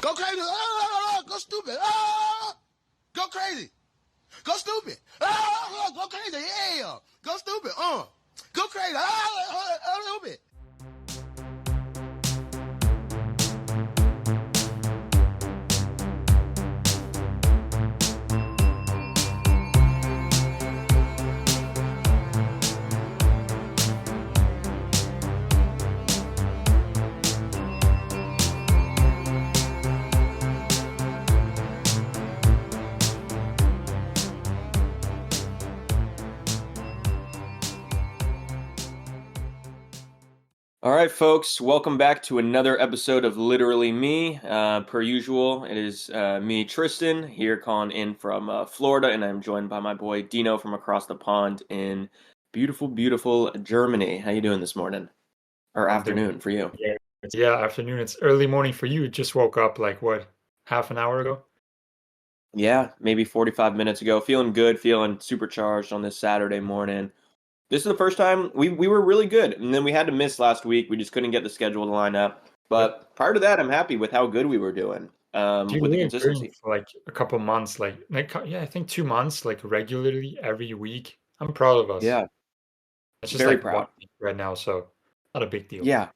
Go crazy. Go stupid. Go crazy. Go stupid. Go crazy. Yeah. Go stupid. Go crazy. A little bit. All right, folks, welcome back to another episode of Literally Me. Per usual, it is me, Tristan, here calling in from Florida, and I'm joined by my boy Dino from across the pond in beautiful, beautiful Germany. How you doing this morning? Or I'm doing afternoon for you? yeah, afternoon. It's early morning for you. Just woke up like what, half an hour ago? Yeah, maybe 45 minutes ago. Feeling good, feeling supercharged on this Saturday morning. This is the first time we were really good, and then we had to miss last week. We just couldn't get the schedule to line up. Yep. But prior to that, I'm happy with how good we were doing Dude, with the we were doing consistency. for like a couple months, yeah, I think 2 months, like regularly every week. I'm proud of us. Yeah, It's just very like one proud. week right now, so not a big deal. Yeah,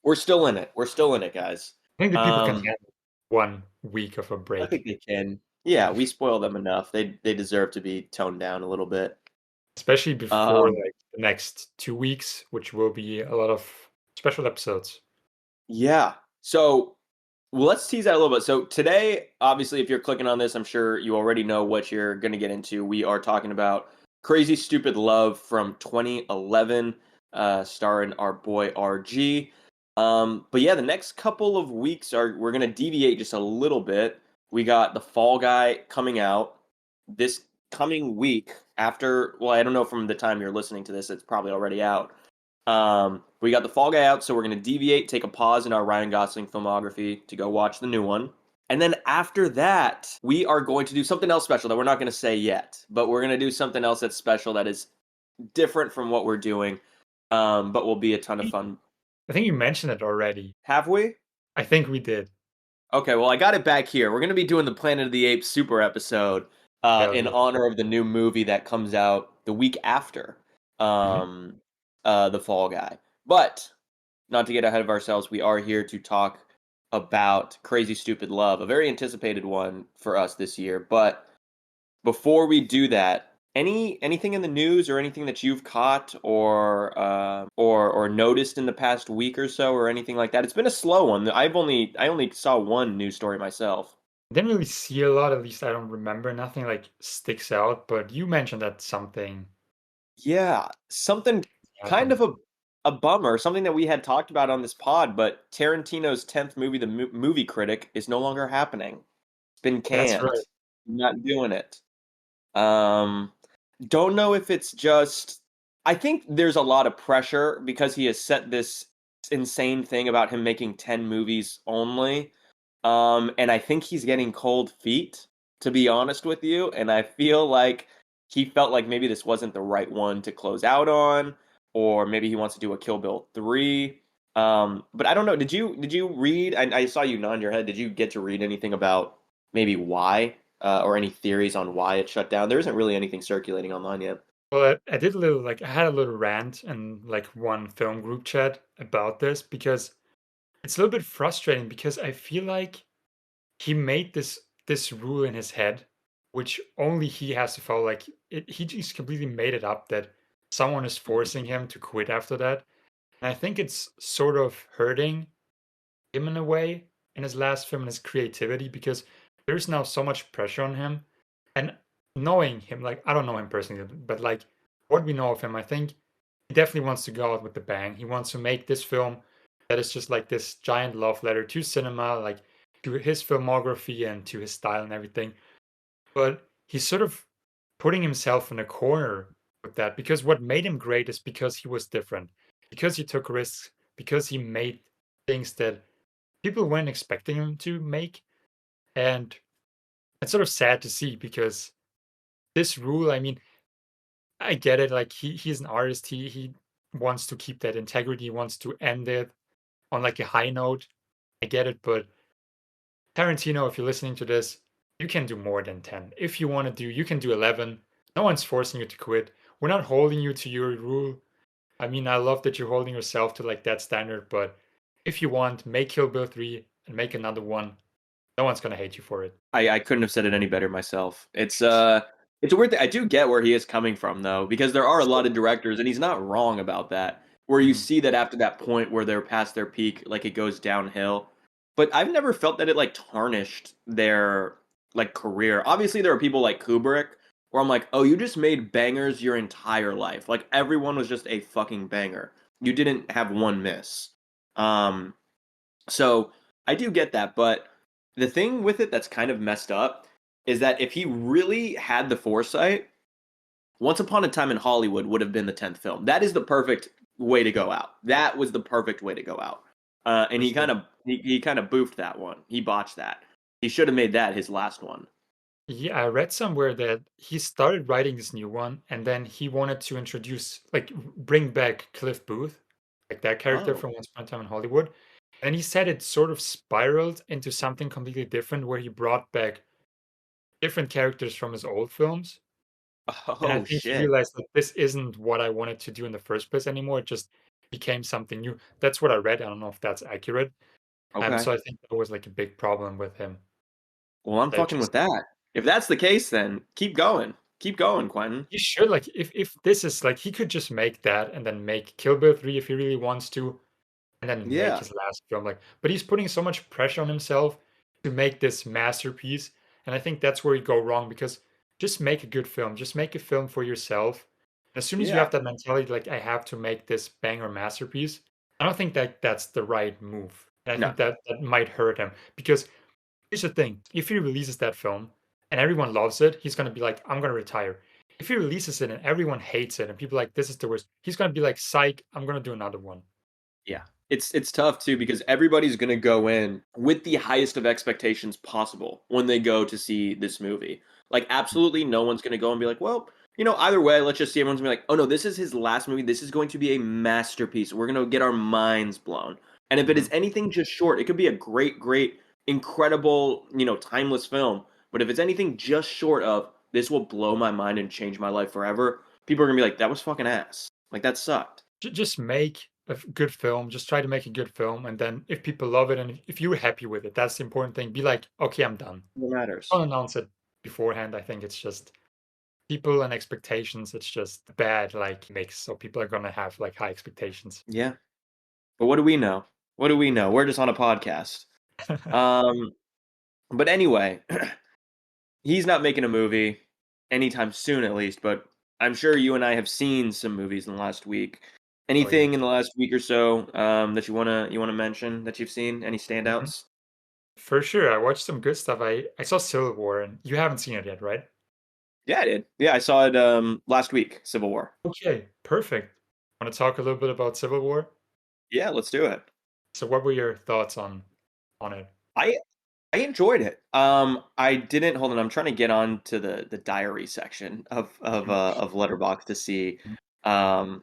we're still in it. We're still in it, guys. I think the people can Um, handle 1 week of a I break, think they can. Yeah, we spoil them enough. They deserve to be toned down a little bit. especially before Um, like the next 2 weeks, which will be a lot of special episodes. yeah. So let's tease that a little bit. So today, obviously, if you're clicking on this, I'm sure you already know what you're going to get into. We are talking about Crazy Stupid Love from 2011, starring our boy RG. But yeah, the next couple of weeks we're going to deviate just a little bit. We got The Fall Guy coming out this coming week after, well, I don't know from the time you're listening to this, it's probably already out. We got The Fall Guy out, so we're going to deviate, take a pause in our Ryan Gosling filmography to go watch the new one. And then after that, we are going to do something else special that we're not going to say yet, but we're going to do something else that's special that is different from what we're doing, but will be a ton of fun. I think you mentioned it already. Have we? I think we did. Okay, well, I got it back here. We're going to be doing the Planet of the Apes super episode Hell in yeah. honor of the new movie that comes out the week after Mhm. The Fall Guy. But not to get ahead of ourselves, we are here to talk about Crazy Stupid Love, a very anticipated one for us this year. But before we do that, anything in the news or anything that you've caught or noticed in the past week or so or anything like that? It's been a slow one. I only saw one news story myself. Didn't really see a lot, at least I don't remember. Nothing like sticks out, but you mentioned that something Yeah, something kind happened. of a bummer, something that we had talked about on this pod, but Tarantino's 10th movie, The Movie Critic, is no longer happening. It's been That's canned. right. Not doing it. Um, don't know if it's just. I think there's a lot of pressure because he has set this insane thing about him making 10 movies only. And I think he's getting cold feet, to be honest with you. And I feel like he felt like maybe this wasn't the right one to close out on, or maybe he wants to do a Kill Bill 3. But I don't know. Did you read? I saw you nod your head. Did you get to read anything about maybe why, or any theories on why it shut down? There isn't really anything circulating online yet. Well, I did a little like I had a little rant in like one film group chat about this because it's a little bit frustrating because I feel like he made this rule in his head, which only he has to follow. He just completely made it up that someone is forcing him to quit after that. And I think it's sort of hurting him in a way in his last film and his creativity because there's now so much pressure on him. And knowing him, like I don't know him personally, but like what we know of him, I think he definitely wants to go out with the bang. He wants to make this film that is just like this giant love letter to cinema, like to his filmography and to his style and everything. But he's sort of putting himself in a corner with that because what made him great is because he was different, because he took risks, because he made things that people weren't expecting him to make. And it's sort of sad to see because this rule, I mean, I get it. Like he's an artist. He wants to keep that integrity. He wants to end it on like a high note. I get it, but Tarantino, if you're listening to this, you can do more than 10. If you want to do, you can do 11. No one's forcing you to quit. We're not holding you to your rule. I mean, I love that you're holding yourself to like that standard, but if you want, make Kill Bill 3 and make another one. No one's gonna hate you for it. I couldn't have said it any better myself. It's a weird thing. I do get where he is coming from though, because there are a lot of directors, and he's not wrong about that, where you Mhm. see that after that point where they're past their peak, like it goes downhill. But I've never felt that it like tarnished their like career. Obviously, there are people like Kubrick where I'm like, oh, you just made bangers your entire life. Like everyone was just a fucking banger. You didn't have one miss. Um, so I do get that, but the thing with it that's kind of messed up is that if he really had the foresight, Once Upon a Time in Hollywood would have been the 10th film. That is the perfect way to go out. That was the perfect way to go out. And For he sure. kind of boofed that one. He botched that. He should have made that his last one. Yeah, I read somewhere that he started writing this new one, and then he wanted to introduce, like, bring back Cliff Booth, like that character Oh. from Once Upon a Time in Hollywood. And he said it sort of spiraled into something completely different, where he brought back different characters from his old films. And I Oh think he shit. realized that this isn't what I wanted to do in the first place anymore. It just became something new. That's what I read. I don't know if that's accurate. Okay. So I think that was like a big problem with him. Well, I'm That fucking just with that. If that's the case, then keep going. Keep going, Quentin. he should like if this is like he could just make that and then make Kill Bill 3 if he really wants to, and then make Yeah. his last film. Like, but he's putting so much pressure on himself to make this masterpiece, and I think that's where you go wrong because just make a good film. Just make a film for yourself. As soon as you Yeah. have that mentality, like I have to make this banger masterpiece, I don't think that that's the right move. And I No. think that that might hurt him because here's the thing: if he releases that film and everyone loves it, he's gonna be like, "I'm gonna retire." If he releases it and everyone hates it and people are like, "This is the worst," he's gonna be like, "Psych, I'm gonna do another one." Yeah. It's tough too because everybody's going to go in with the highest of expectations possible when they go to see this movie. Like absolutely no one's going to go and be like, "Well, either way, let's just see." Everyone's going to be like, "Oh no, this is his last movie. This is going to be a masterpiece. We're going to get our minds blown." And if it Mhm. is anything just short, it could be a great, incredible, timeless film. But if it's anything just short of this will blow my mind and change my life forever, people are going to be like, "That was fucking ass." Like that sucked. Just make a good film. Just try to make a good film, and then if people love it and if you're happy with it, that's the important thing. Be like, okay, I'm done. What matters? Don't announce it beforehand. I think it's just people and expectations. It's just bad like mix. So people are gonna have like high expectations. Yeah. But what do we know? What do we know? We're just on a podcast. Um, but anyway, he's not making a movie anytime soon, at least. But I'm sure you and I have seen some movies in the last week. Oh yeah. Anything in the last week or so that you wanna mention that you've seen? Any Mhm. standouts? For sure. I watched some good stuff. I saw Civil War, and you haven't seen it yet, right? Yeah, I did. Yeah, I saw it last week. Civil War. Okay, perfect. Want to talk a little bit about Civil War? Yeah, let's do it. So, what were your thoughts on it? I I enjoyed it. I didn't hold on. I'm trying to get on to the diary section of Letterbox to see um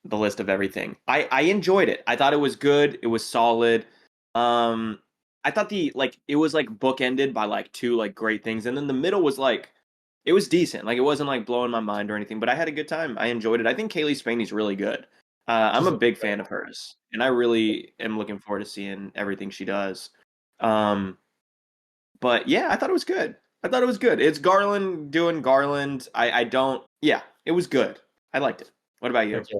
the list of everything. I enjoyed it. I thought it was good. It was solid. Um, I thought it was like bookended by like two like great things, and then the middle was like it was decent. Like it wasn't like blowing my mind or anything, but I had a good time. I enjoyed it. I think Kaylee Spaney's really good. I'm She's a a big fan of hers, and I really am looking forward to seeing everything she does. Um, but yeah, I thought it was good. I thought it was good. It's Garland doing Garland. I don't. Yeah, it was good. I liked it. What about you? okay.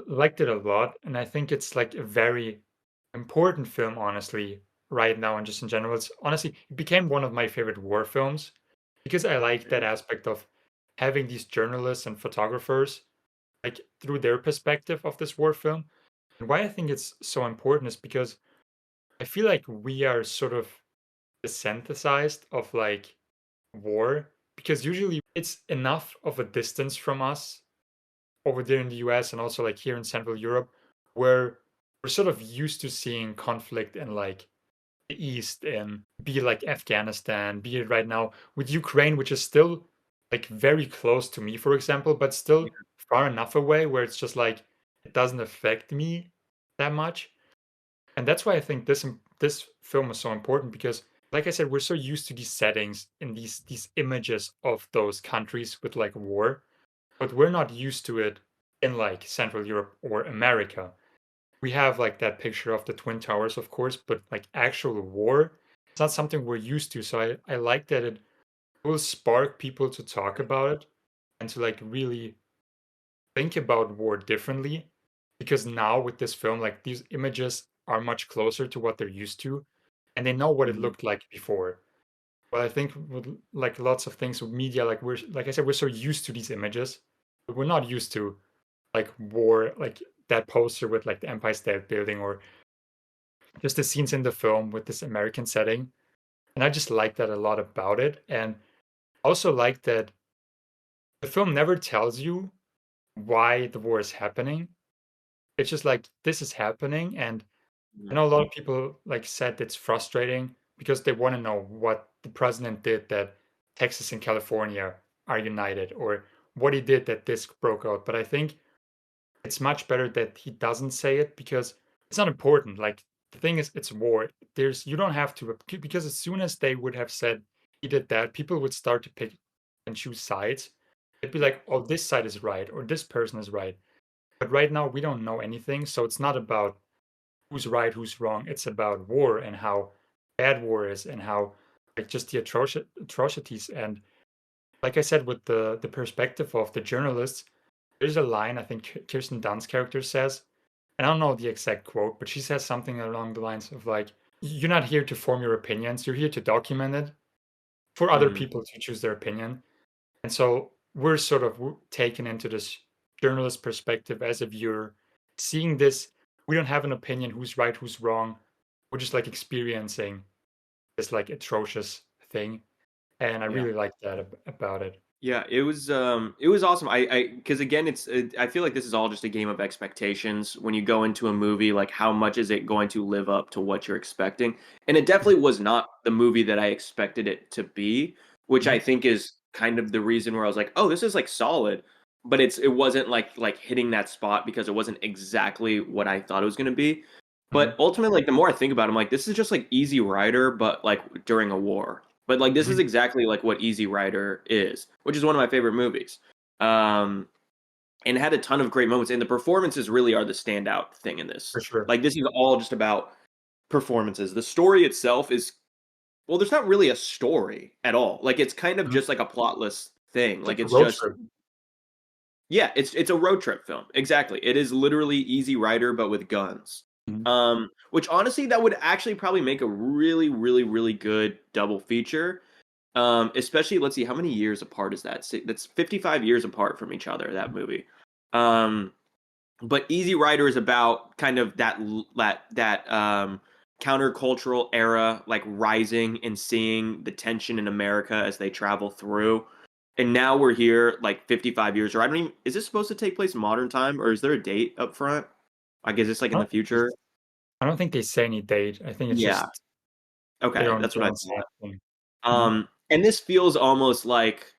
Liked it a lot, and I think it's like a very important film, honestly, right now and just in general. It's honestly it became one of my favorite war films because I like that aspect of having these journalists and photographers like through their perspective of this war film. And why I think it's so important is because I feel like we are sort of desensitized of like war because usually it's enough of a distance from us over there in the US and also like here in Central Europe where we're sort of used to seeing conflict in like the East and be it like Afghanistan, be it right now with Ukraine, which is still like very close to me, for example, but still far enough away where it's just like it doesn't affect me that much. And that's why I think this film is so important because, like I said, we're so used to these settings and these images of those countries with like war, but we're not used to it in like Central Europe or America. We have like that picture of the Twin Towers, of course, but like actual war, it's not something we're used to. So I like that it will spark people to talk about it and to like really think about war differently because now with this film, like these images are much closer to what they're used to and they know what it Mhm. looked like before. But I think with like lots of things with media, like we're like I said, we're so used to these images, but we're not used to like war, like that poster with like the Empire State Building or just the scenes in the film with this American setting. And I just like that a lot about it. And also like that the film never tells you why the war is happening. It's just like this is happening, and I Mhm. know a lot of people like said it's frustrating because they want to know what the president did that Texas and California are united, or what he did that this broke out. But I think it's much better that he doesn't say it because it's not important. Like the thing is, it's war. There's you don't have to because as soon as they would have said he did that, people would start to pick and choose sides. It'd be like, oh, this side is right or this person is right. But right now we don't know anything, so it's not about who's right, who's wrong. It's about war and how bad war is and how like just the atrocities. And like I said, with the perspective of the journalists, there's a line I think Kirsten Dunst's character says, and I don't know the exact quote, but she says something along the lines of like, "You're not here to form your opinions. You're here to document it for other Mhm. people to choose their opinion." And so we're sort of taken into this journalist perspective as a viewer, seeing this. We don't have an opinion who's right, who's wrong. We're just like experiencing this like atrocious thing, and I Yeah. really like that about it. Yeah, it was awesome. Because again, I feel like this is all just a game of expectations. When you go into a movie, like how much is it going to live up to what you're expecting? And it definitely was not the movie that I expected it to be, which I Mhm. think is kind of the reason where I was like, oh, this is like solid, but it wasn't like hitting that spot because it wasn't exactly what I thought it was going to be. But Mhm. ultimately, like the more I think about it, I'm like, this is just like Easy Rider, but like during a war. But like this is Mhm. exactly like what Easy Rider is, which is one of my favorite movies. Um, and had a ton of great moments, and the performances really are the standout thing in this. For sure. Like this is all just about performances. The story itself is well, there's not really a story at all. Like it's kind of Mhm. just like a plotless thing. It's like Like a it's road just trip. yeah, it's a road trip film. Exactly. It is literally Easy Rider but with guns. Mhm. Which honestly that would actually probably make a really really really good double feature. Especially let's see how many years apart is that? That's 55 years apart from each other that movie. Um but Easy Rider is about kind of that countercultural era like rising and seeing the tension in America as they travel through. And now we're here like 55 years or I don't even is this supposed to take place in modern time or is there a date up front? I guess it's like I in the don't think future. I don't think they say any date. I think it's Yeah. just Okay, that's they what I don't say thought. anything. Mhm. And this feels almost like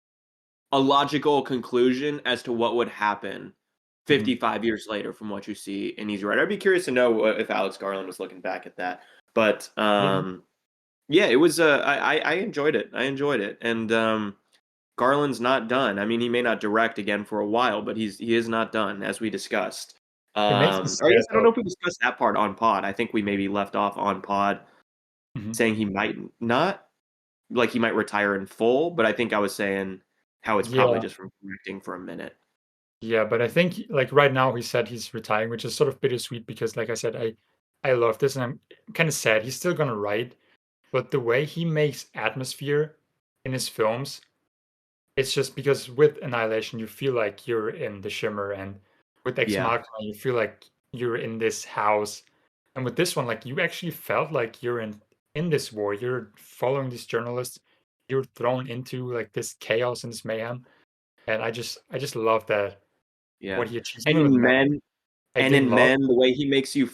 a logical conclusion as to what would happen Mhm. 55 years later from what you see in Easy Rider. I'd be curious to know if Alex Garland was looking back at that. But Maybe. yeah, it was I enjoyed it. I enjoyed it. And Garland's not done. I mean, he may not direct again for a while, but he is not done as we discussed. It makes me Or I guess sad I don't though. know if we discussed that part on pod. I think we maybe left off on pod Mhm. saying he might not like he might retire in full, but I think I was saying how it's probably Yeah. just from directing for a minute. Yeah, but I think like right now he said he's retiring, which is sort of bittersweet because like I said, I love this and I'm kind of sad. He's still gonna write, but the way he makes atmosphere in his films, it's just because with Annihilation you feel like you're in the Shimmer, and with Ex Yeah. Machina you feel like you're in this house, and with this one like you actually felt like you're in this war. You're following these journalists. You're thrown into like this chaos and this mayhem, and I just love that Yeah. what he achieves. And Even with in Men, Men I didn't love. the way he makes you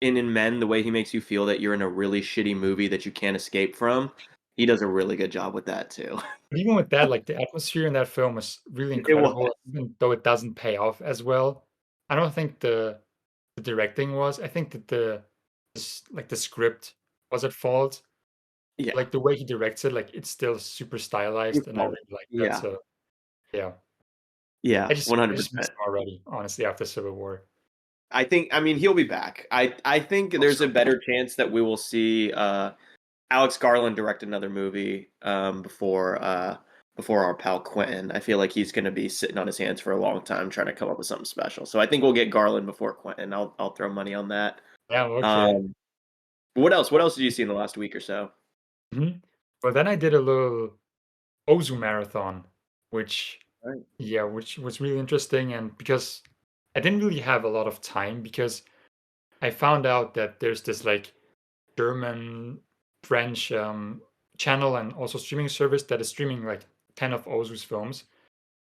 and in Men, the way he makes you feel that you're in a really shitty movie that you can't escape from, he does a really good job with that too. But even with that, like the atmosphere in that film is really It was. incredible, even though it doesn't pay off as well. I don't think the directing was. I think that like the script was at fault. Yeah. Like the way he directs it, like it's still super stylized, Good and I call. really like that. Yeah. So yeah, Yeah. I just 100%. miss him already, honestly, after Civil War. I mean, he'll be back. I think Hope there's a so. better chance that we will see Alex Garland direct another movie before our pal Quentin. I feel like he's going to be sitting on his hands for a long time trying to come up with something special. So I think we'll get Garland before Quentin. I'll throw money on that. Yeah, okay. Um, what else? What else did you see in the last week or so? But then I did a little Ozu marathon, which Right. yeah, which was really interesting, and because I didn't really have a lot of time because I found out that there's this like German, French channel and also streaming service that is streaming like 10 of Ozu's films.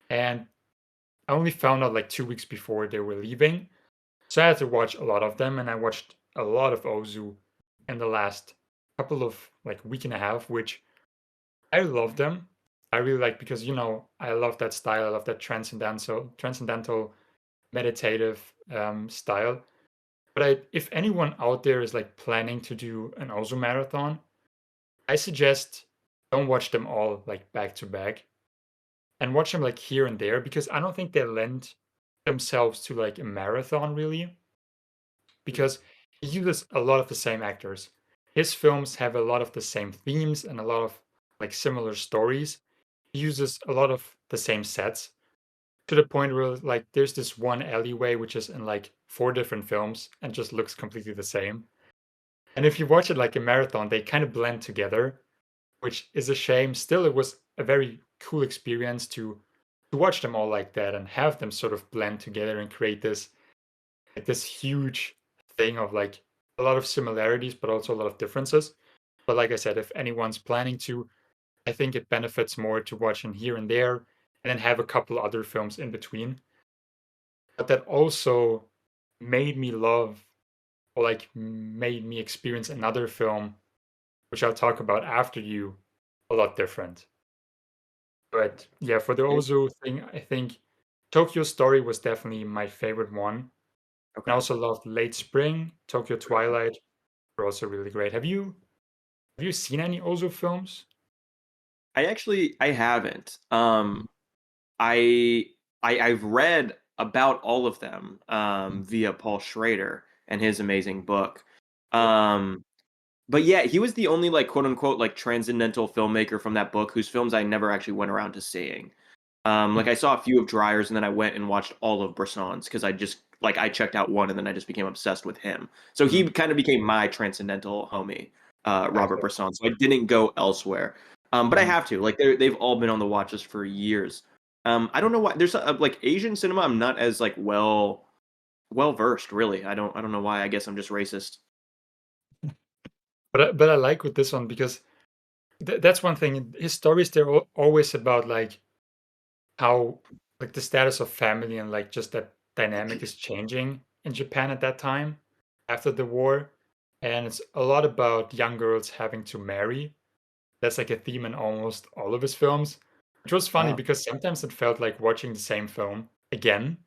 And I only found out like 2 weeks before they were leaving. So I had to watch a lot of them, and I watched a lot of Ozu in the last couple of like week and a half, which I love them. I really like because I love that style. I love that transcendental, meditative style. But if anyone out there is like planning to do an Ozu marathon, I suggest don't watch them all like back to back and watch them like here and there because I don't think they lend themselves to like a marathon really because he uses a lot of the same actors. His films have a lot of the same themes and a lot of like similar stories. He uses a lot of the same sets to the point where like there's this one alleyway which is in like four different films and just looks completely the same. And if you watch it like a marathon, they kind of blend together, which is a shame. Still, it was a very cool experience to watch them all like that and have them sort of blend together and create this huge thing of like a lot of similarities but also a lot of differences. But like I said, if anyone's planning to, I think it benefits more to watch them here and there and then have a couple other films in between. But that also made me love or like made me experience another film, which I'll talk about after you, a lot different. But yeah, for the Okay. Ozu thing, I think Tokyo Story was definitely my favorite one. I Okay. also loved Late Spring, Tokyo Twilight were also really great. Have you seen any Ozu films? I haven't. I I've read about all of them via Paul Schrader and his amazing book. Yep. Um, but yeah, he was the only like quote unquote like transcendental filmmaker from that book whose films I never actually went around to seeing. Like I saw a few of Dreyer's and then I went and watched all of Bresson's because I checked out one and then I just became obsessed with him. So he Mhm. kind of became my transcendental homie, Robert Okay. Bresson. So I didn't go elsewhere. But I Mhm. have to. Like they've all been on the watch list for years. I don't know why there's like Asian cinema. I'm not as like well versed really. I don't know why. I guess I'm just racist. But I like with this one because that's one thing. His stories they're always about like how like the status of family and like just that dynamic is changing in Japan at that time after the war. And it's a lot about young girls having to marry. That's like a theme in almost all of his films, which was funny Wow. because sometimes it felt like watching the same film again,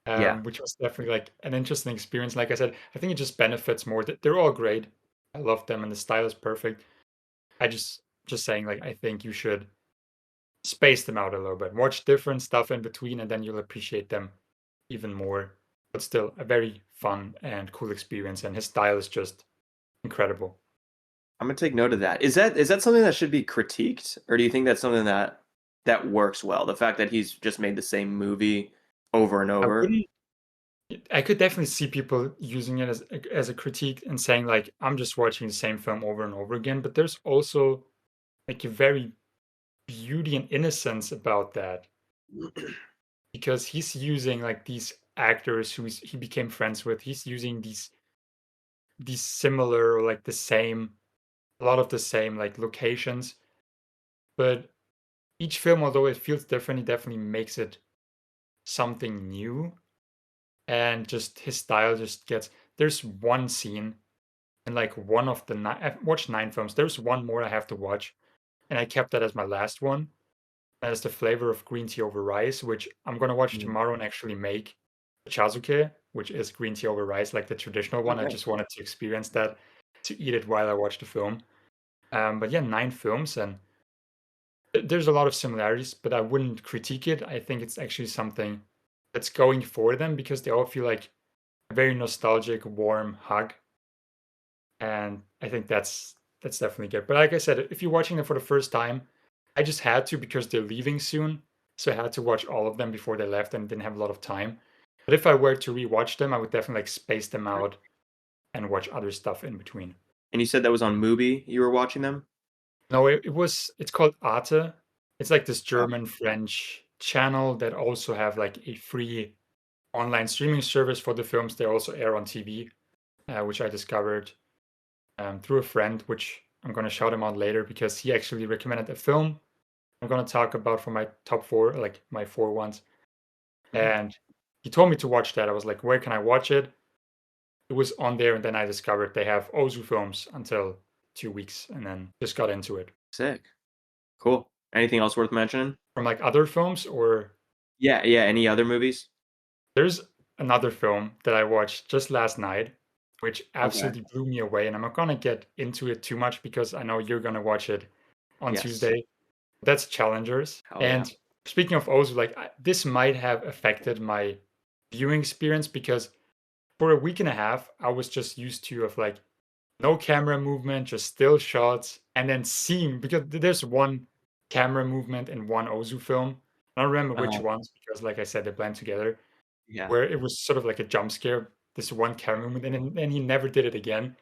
Yeah. which was definitely like an interesting experience. Like I said, I think it just benefits more. They're all great. I love them and the style is perfect. I just saying like I think you should space them out a little bit. Watch different stuff in between, and then you'll appreciate them even more. But still, a very fun and cool experience, and his style is just incredible. I'm gonna take note of that. Is that something that should be critiqued, or do you think that's something that works well? The fact that he's just made the same movie over and I over. wouldn't. I could definitely see people using it as a critique and saying like, "I'm just watching the same film over and over again." But there's also like a very beauty and innocence about that because he's using like these actors he became friends with. He's using these similar or like the same a lot of the same like locations, but each film, although it feels different, he definitely makes it something new. And just his style just gets. There's one scene in like one of the nine. I've watched 9 films. There's one more I have to watch, and I kept that as my last one. That is the flavor of green tea over rice, which I'm gonna watch Mm. tomorrow and actually make chazuke, which is green tea over rice, like the traditional Oh, one. I just nice. wanted to experience that. to eat it while I watch the film. But yeah, 9 films, and there's a lot of similarities, but I wouldn't critique it. I think it's actually something that's going for them because they all feel like a very nostalgic, warm hug, and I think that's definitely good. But like I said, if you're watching them for the first time, I just had to because they're leaving soon, so I had to watch all of them before they left and didn't have a lot of time. But if I were to rewatch them, I would definitely like space them out and watch other stuff in between. And you said that was on Mubi. You were watching them. No, it's called Arte. It's like this Oh, German French channel that also have like a free online streaming service for the films. They also air on TV, which I discovered through a friend, which I'm gonna shout him out later because he actually recommended a film I'm gonna talk about for my top four, like my four ones. mhm. And he told me to watch that. I was like, where can I watch it? It was on there, and then I discovered they have Ozu films until 2 weeks, and then just got into it. Sick. Cool. Anything else worth mentioning? From like other films, or Yeah, yeah. Any other movies? there's another film that I watched just last night, which Okay. absolutely blew me away. And I'm not gonna get into it too much because I know you're gonna watch it on Yes. Tuesday. That's Challengers. Hell yeah. And speaking of Ozu, like this might have affected my viewing experience because for a week and a half, I was just used to of like no camera movement, just still shots, and then seeing because there's one camera movement in one Ozu film. I don't remember which Uh, ones because, like I said, they blend together. yeah. Where it was sort of like a jump scare, this one camera movement, and then he never did it again.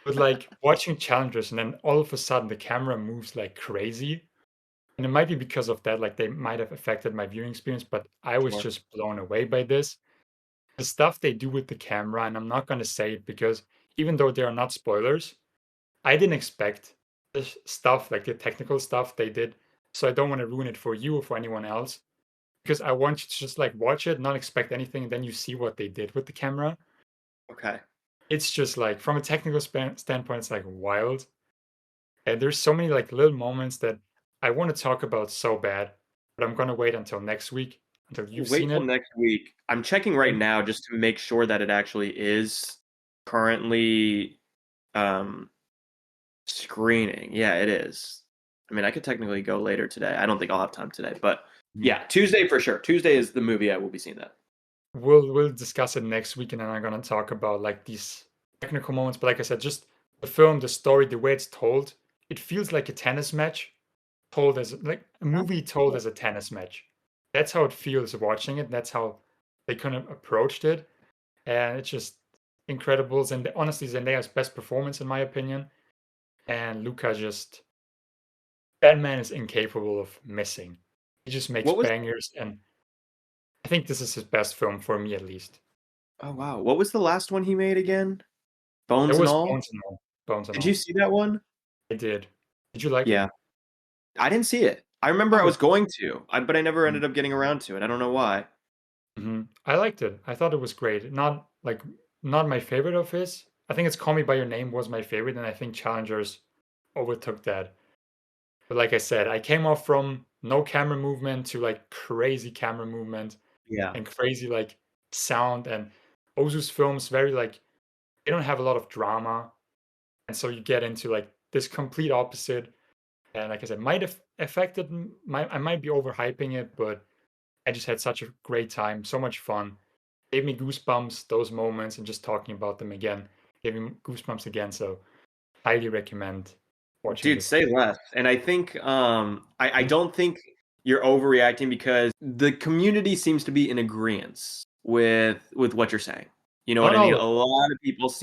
But like watching Challengers, and then all of a sudden the camera moves like crazy, and it might be because of that, like they might have affected my viewing experience. But I was Sure. just blown away by this. The stuff they do with the camera, and I'm not gonna say it because even though they are not spoilers, I didn't expect this stuff, like the technical stuff they did. So I don't want to ruin it for you or for anyone else because I want you to just like watch it, not expect anything, and then you see what they did with the camera. Okay. It's just like from a technical standpoint, it's like wild. And there's so many like little moments that I want to talk about so bad, but I'm gonna wait until next week until you've Wait seen till it. next week. I'm checking right And now just to make sure that it actually is currently um screening. Yeah, it is. I mean, I could technically go later today. I don't think I'll have time today, but Mhm. yeah, Tuesday for sure. Tuesday is the movie I will be seeing that. we'll discuss it next week, and then I'm gonna talk about like these technical moments. But like I said, just the film, the story, the way it's told, it feels like a tennis match told as like a Oh, movie told cool. as a tennis match. That's how it feels watching it. That's how they kind of approached it, and it's just incredible. And honestly, Zendaya's best performance in my opinion, and Luca just that man is incapable of missing. He just makes What was bangers, and I think this is his best film for me at least. Oh wow. What was the last one he made again? It Bones and was All? Bones and All. Bones and Did you All. see that one? I did. Did you like it? Yeah. I didn't see it. I remember I Oh, was going to, but I never mm, ended up getting around to it. I don't know why. mhm. I liked it. I thought it was great. Not my favorite of his. I think it's Call Me by Your Name was my favorite, and I think Challengers overtook that. But like I said, I came off from no camera movement to like crazy camera movement Yeah. and crazy like sound, and Ozu's films very like they don't have a lot of drama, and so you get into like this complete opposite. And like I said, might have affected I might be overhyping it, but I just had such a great time, so much fun. Gave me goosebumps, those moments, and just talking about them again gave me goosebumps again. So highly recommend watching Dude, this. say less. And I think I Mhm. don't think you're overreacting because the community seems to be in agreement with what you're saying. You know what Not I mean? all A of it. lot of people Yeah.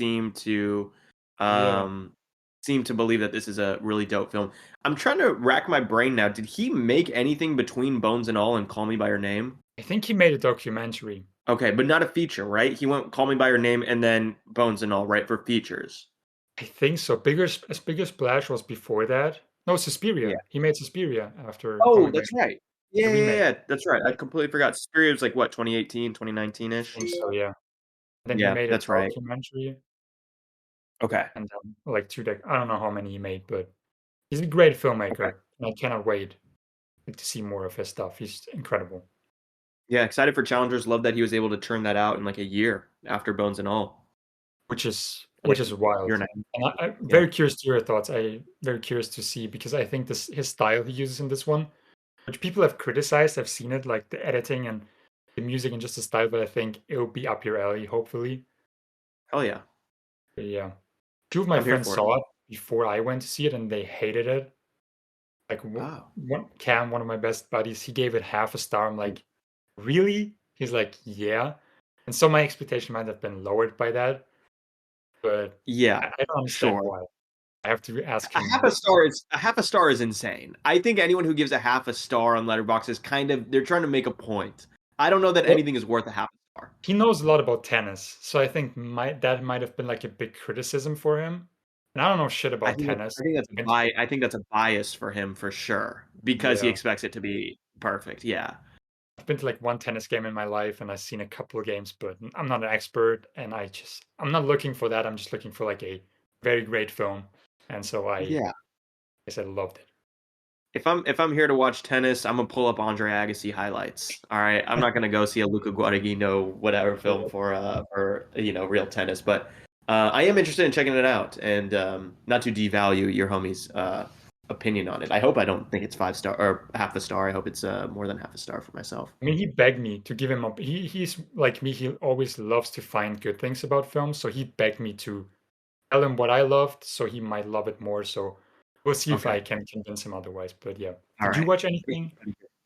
seem to believe that this is a really dope film. I'm trying to rack my brain now. Did he make anything between Bones and All and Call Me by Your Name? I think he made a documentary. Okay, but not a feature, right? He went Call Me by Your Name and then Bones and All, right, for features. I think so. Bigger Splash was before that. No, Yeah. Suspiria. He made Suspiria after Call Me Oh, by Your that's Name. right. Yeah, The yeah, remake. yeah, that's right. I completely forgot. Suspiria was like what, 2018, 2019 I ish? think so, yeah. Then he Yeah, made a that's right. documentary, Okay. and then like I don't know how many he made, but he's a great Okay. filmmaker, and I cannot wait to see more of his stuff. He's incredible. Yeah, excited for Challengers. Love that he was able to turn that out in like a year after Bones and All. which is And wild. you're not. And I'm Yeah. very curious to your thoughts. I very curious to see because I think this his style he uses in this one, which people have criticized. I've seen it, like the editing and the music and just the style, but I think it will be up your alley, hopefully. Hell yeah. But yeah. Two of my I'm here friends for it. saw it before I went to see it and they hated it. Like Oh. Cam, one of my best buddies, he gave it half a star. I'm like, really? He's like, yeah. And so my expectation might have been lowered by that, but Yeah, I don't understand sure. why. I have to ask A half him. a star is insane. I think anyone who gives a half a star on Letterboxd is kind of they're trying to make a point. I don't know that Well, anything is worth a half a star. he knows a lot about tennis, so I think that might have been like a big criticism for him. And I don't know shit about tennis. And I think that's a bias for him for sure because he yeah, expects it to be perfect. Yeah. I've been to like one tennis game in my life, and I've seen a couple of games, but I'm not an expert, and I'm not looking for that. I'm just looking for like a very great film, and so Yeah. I said loved it. If I'm here to watch tennis, I'm gonna pull up Andre Agassi highlights. All right, I'm not gonna go see a Luca Guadagnino whatever film Yeah. for real tennis, but I am interested in checking it out and not to devalue your homie's opinion on it. I hope I don't think it's 5 star or half a star. I hope it's more than half a star for myself. I mean, he begged me to give him up. He's like me. He always loves to find good things about films, so he begged me to tell him what I loved, so he might love it more. So we'll see if I Okay, can convince him otherwise. But yeah, all did you right. watch anything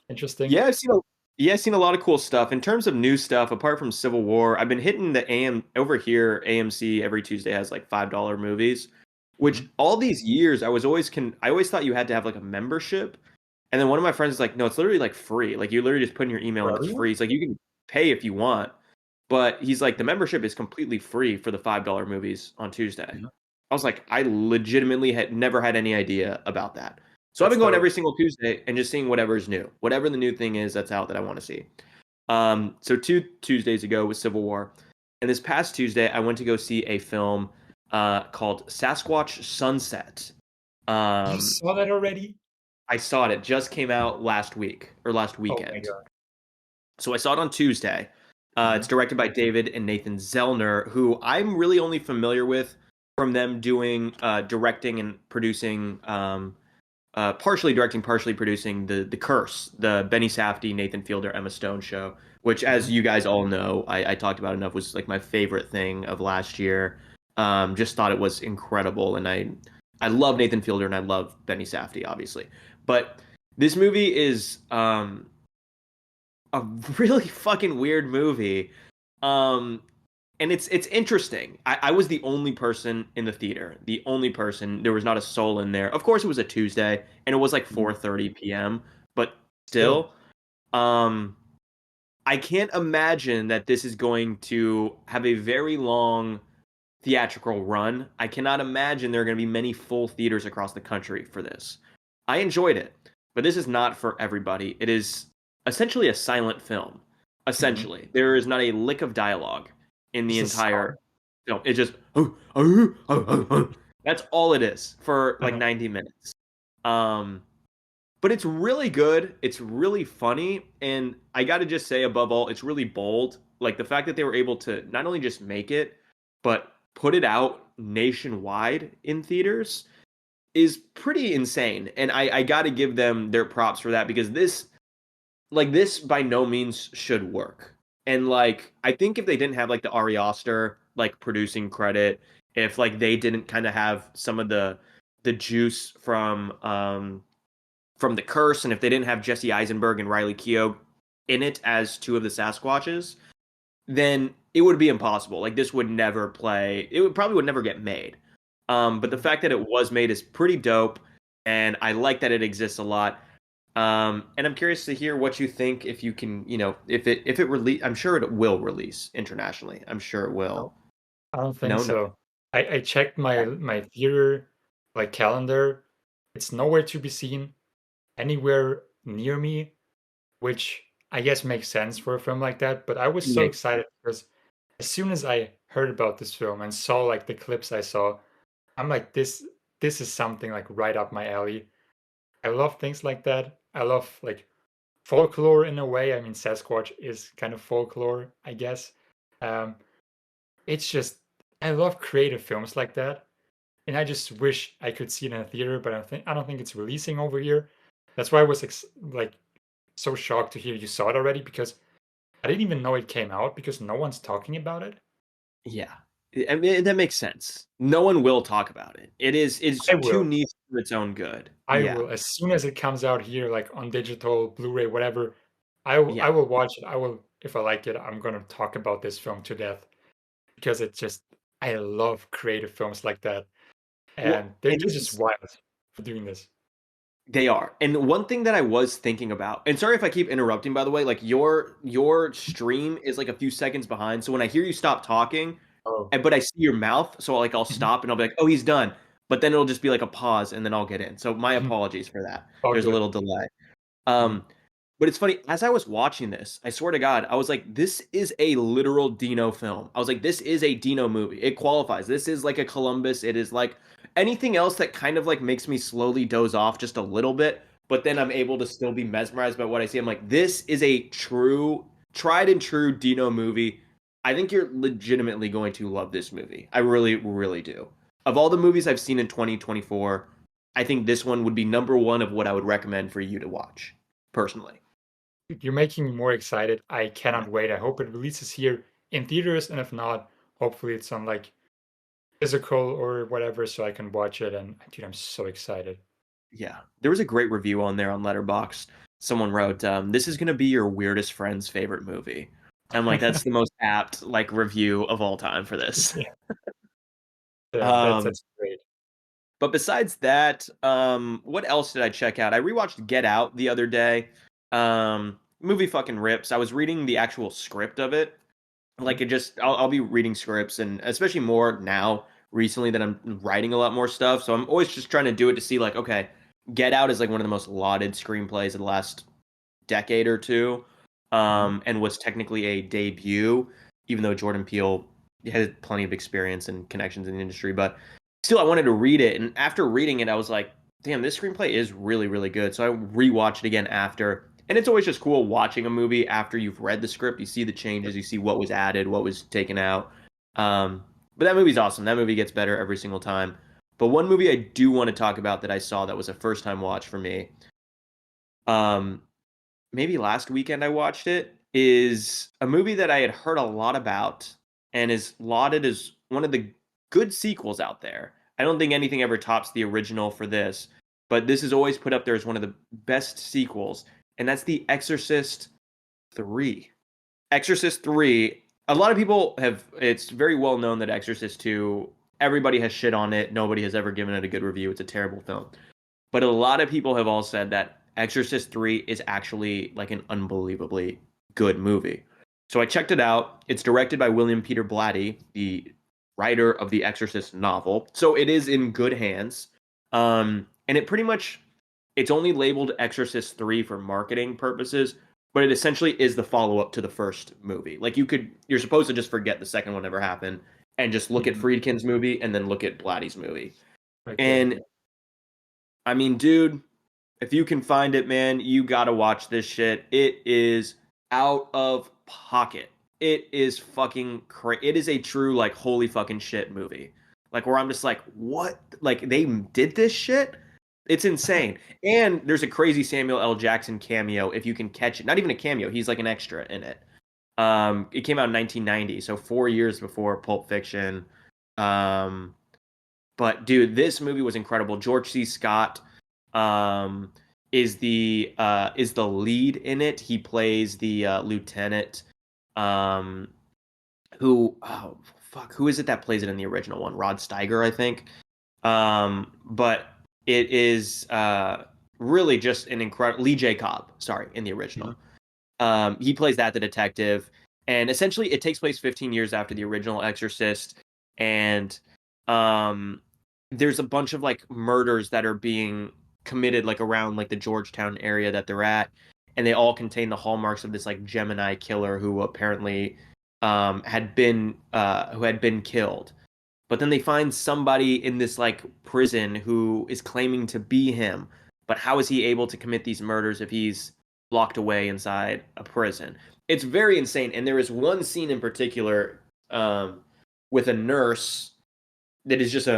interesting? Yeah, I've seen a lot of cool stuff. In terms of new stuff, apart from Civil War, I've been hitting the AM over here. AMC every Tuesday has like $5 movies, which Mhm. all these years I always thought you had to have like a membership. And then one of my friends is like, no, it's literally like free. Like you literally just put in your email For and it's everyone? free. It's like you can pay if you want, but he's like the membership is completely free for the $5 movies on Tuesday. Yeah. I was like, I legitimately had never had any idea about that. So I've That's been going dope. every single Tuesday and just seeing whatever is new, whatever the new thing is that's out that I want to see. So 2 Tuesdays ago was Civil War, and this past Tuesday I went to go see a film called Sasquatch Sunset. You Um, saw that already? I saw it. It just came out last week or last Oh my weekend. god. So I saw it on Tuesday. It's Mhm. directed by David and Nathan Zellner, who I'm really only familiar with from them doing directing and producing, partially directing, partially producing the Curse, the Benny Safdie, Nathan Fielder, Emma Stone show, which, as Mhm. you guys all know, I talked about enough, was like my favorite thing of last year. Just thought it was incredible, and I love Nathan Fielder and I love Benny Safdie, obviously, but this movie is a really fucking weird movie. Um, and it's interesting. I was the only person in the theater. The only person. There was not a soul in there. Of course, it was a Tuesday, and it was like Mhm. 4:30 p.m. But Still. still, um, I can't imagine that this is going to have a very long theatrical run. I cannot imagine there are going to be many full theaters across the country for this. I enjoyed it, but this is not for everybody. It is essentially a silent film. Mhm. Essentially, there is not a lick of dialogue in the Just a entire sound. film. It's just that's all it is for like 90 minutes. Um, but it's really good. It's really funny, and I got to just say, above all, it's really bold. Like the fact that they were able to not only just make it, but put it out nationwide in theaters is pretty insane. And I got to give them their props for that because this by no means should work. And like I think if they didn't have like the Ari Aster like producing credit, if like they didn't kind of have some of the juice from The Curse, and if they didn't have Jesse Eisenberg and Riley Keough in it as two of the Sasquatches, then it would be impossible. Like this would never play. It would never get made. But the Mhm. fact that it was made is pretty dope, and I like that it exists a lot. And I'm curious to hear what you think. If you can, if it release, I'm sure it will release internationally. I'm sure it will. No, I don't think No, no. so. I checked my theater like calendar. It's nowhere to be seen anywhere near me, which I guess makes sense for a film like that. But I was so Makes excited because as soon as I heard about this film and saw like the clips I saw, I'm like, this is something like right up my alley. I love things like that. I love like folklore in a way. I mean, Sasquatch is kind of folklore, I guess. Um, it's just I love creative films like that, and I just wish I could see it in a theater, but I don't think it's releasing over here. That's why I was like so shocked to hear you saw it already because I didn't even know it came out because no one's talking about it. Yeah. I mean, that makes sense. No one will talk about it. It's I too will. niche for its own good. I Yeah. will as soon as it comes out here, like on digital, Blu-ray, whatever. I Yeah. will watch it. I will if I like it. I'm gonna talk about this film to death because it's just I love creative films like that, Well, and they're and this just is wild for doing this. they are. And one thing that I was thinking about, and sorry if I keep interrupting by the way, like your stream is like a few seconds behind. So when I hear you stop talking, Oh, but I see your mouth, so like I'll mhm. stop and I'll be like, "Oh, he's done." But then it'll just be like a pause and then I'll get in. So my apologies for that. All There's a good. little delay. Mhm. Um, but it's funny, as I was watching this, I swear to God, I was like, this is a literal Dino film. I was like, this is a Dino movie. It qualifies. This is like a Columbus. It is like anything else that kind of like makes me slowly doze off just a little bit, but then I'm able to still be mesmerized by what I see. I'm like, this is a true, tried and true Dino movie. I think you're legitimately going to love this movie. I really, really do. Of all the movies I've seen in 2024, I think this one would be number one of what I would recommend for you to watch personally. You're making me more excited. I Yeah. cannot wait. I hope it releases here in theaters, and if not, hopefully it's on like physical or whatever, so I can watch it. And dude, I'm so excited. Yeah. There was a great review on there on Letterboxd. Someone wrote, this is gonna be your weirdest friend's favorite movie. I'm like, that's the most apt like review of all time for this. Yeah, yeah, Um, that's great. but besides that, what else did I check out? I rewatched Get Out the other day. Movie fucking rips. I was reading the actual script of it. Like Mhm. it just I'll be reading scripts and especially more now recently that I'm writing a lot more stuff. So I'm always just trying to do it to see like, okay, Get Out is like one of the most lauded screenplays of the last decade or two. Mhm. And was technically a debut, even though Jordan Peele had plenty of experience and connections in the industry. But still I wanted to read it. And after reading it, I was like, damn, this screenplay is really, really good. So I rewatched it again after. And it's always just cool watching a movie after you've read the script. You see the changes, you see what was added, what was taken out. But that movie's awesome. That movie gets better every single time. But one movie I do want to talk about that I saw that was a first time watch for me. Um, Maybe last weekend I watched it, is a movie that I had heard a lot about and is lauded as one of the good sequels out there. I don't think anything ever tops the original for this, but this is always put up there as one of the best sequels, and that's The Exorcist 3. Exorcist 3, a lot of people have, it's very well known that Exorcist 2, everybody has shit on it. Nobody has ever given it a good review. It's a terrible film. But a lot of people have all said that Exorcist 3 is actually like an unbelievably good movie. So I checked it out. It's directed by William Peter Blatty, the writer of the Exorcist novel. So it is in good hands. And it pretty much it's only labeled Exorcist 3 for marketing purposes, but it essentially is the follow-up to the first movie. Like you're supposed to just forget the second one ever happened and just look at Mhm. Friedkin's movie and then look at Blatty's movie. I get it. And I mean, dude, if you can find it, man, you gotta watch this shit. It is out of pocket. It is fucking crazy. It is a true like holy fucking shit movie. Like where I'm just like, what? Like they did this shit? It's insane. And there's a crazy Samuel L. Jackson cameo if you can catch it. Not even a cameo. He's like an extra in it. It came out in 1990, so 4 years before Pulp Fiction. Um, but dude, this movie was incredible. George C. Scott um, is the lead in it. He plays the lieutenant um, who oh fuck who is it that plays it in the original one? Rod Steiger, I think. But it is really just an incredible Lee J. Cobb, sorry, in the Mhm. original. He plays that the detective, and essentially it takes place 15 years after the original Exorcist, and um, there's a bunch of like murders that are being committed like around like the Georgetown area that they're at, and they all contain the hallmarks of this like Gemini killer who apparently who had been killed. But then they find somebody in this like prison who is claiming to be him. But how is he able to commit these murders if he's locked away inside a prison? It's very insane. And there is one scene in particular um, with a nurse that is just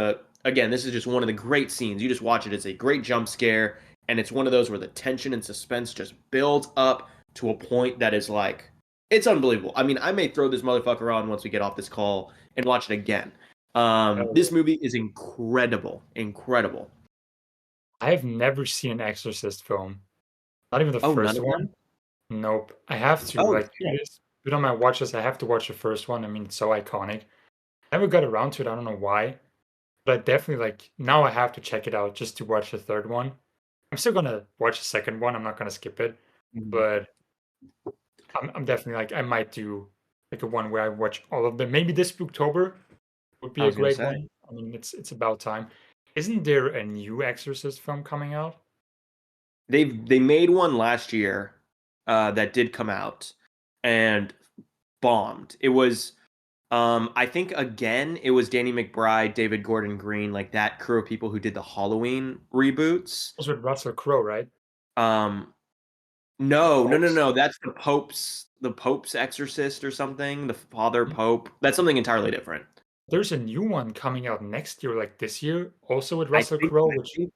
again, this is just one of the great scenes. You just watch it. It's a great jump scare, and it's one of those where the tension and suspense just builds up to a point that is like, it's unbelievable. I mean, I may throw this motherfucker on once we get off this call and watch it again. This movie is incredible. Incredible. I've never seen an Exorcist film. Not even the Oh, none first of one. them? Nope. I have to. Oh, Like, shit. it is put on my watch list. I have to watch the first one. I mean, it's so iconic. I never got around to it. I don't know why. But I definitely, like, now I have to check it out just to watch the third one. I'm still gonna watch the second one. I'm not gonna skip it. Mhm. But I'm definitely like, I might do like a one where I watch all of them. Maybe this Spooktober would I be a was gonna great say. one. I mean, it's about time. Isn't there a new Exorcist film coming out? They made one last year that did come out and bombed. It was I think again it was Danny McBride, David Gordon Green, like that crew of people who did the Halloween reboots. Also with Russell Crowe, right? Um The no. Popes. That's the Pope's Exorcist or something. The Father Pope. That's something entirely different. There's a new one coming out next year, like this year, also with I Russell think Crowe, I which think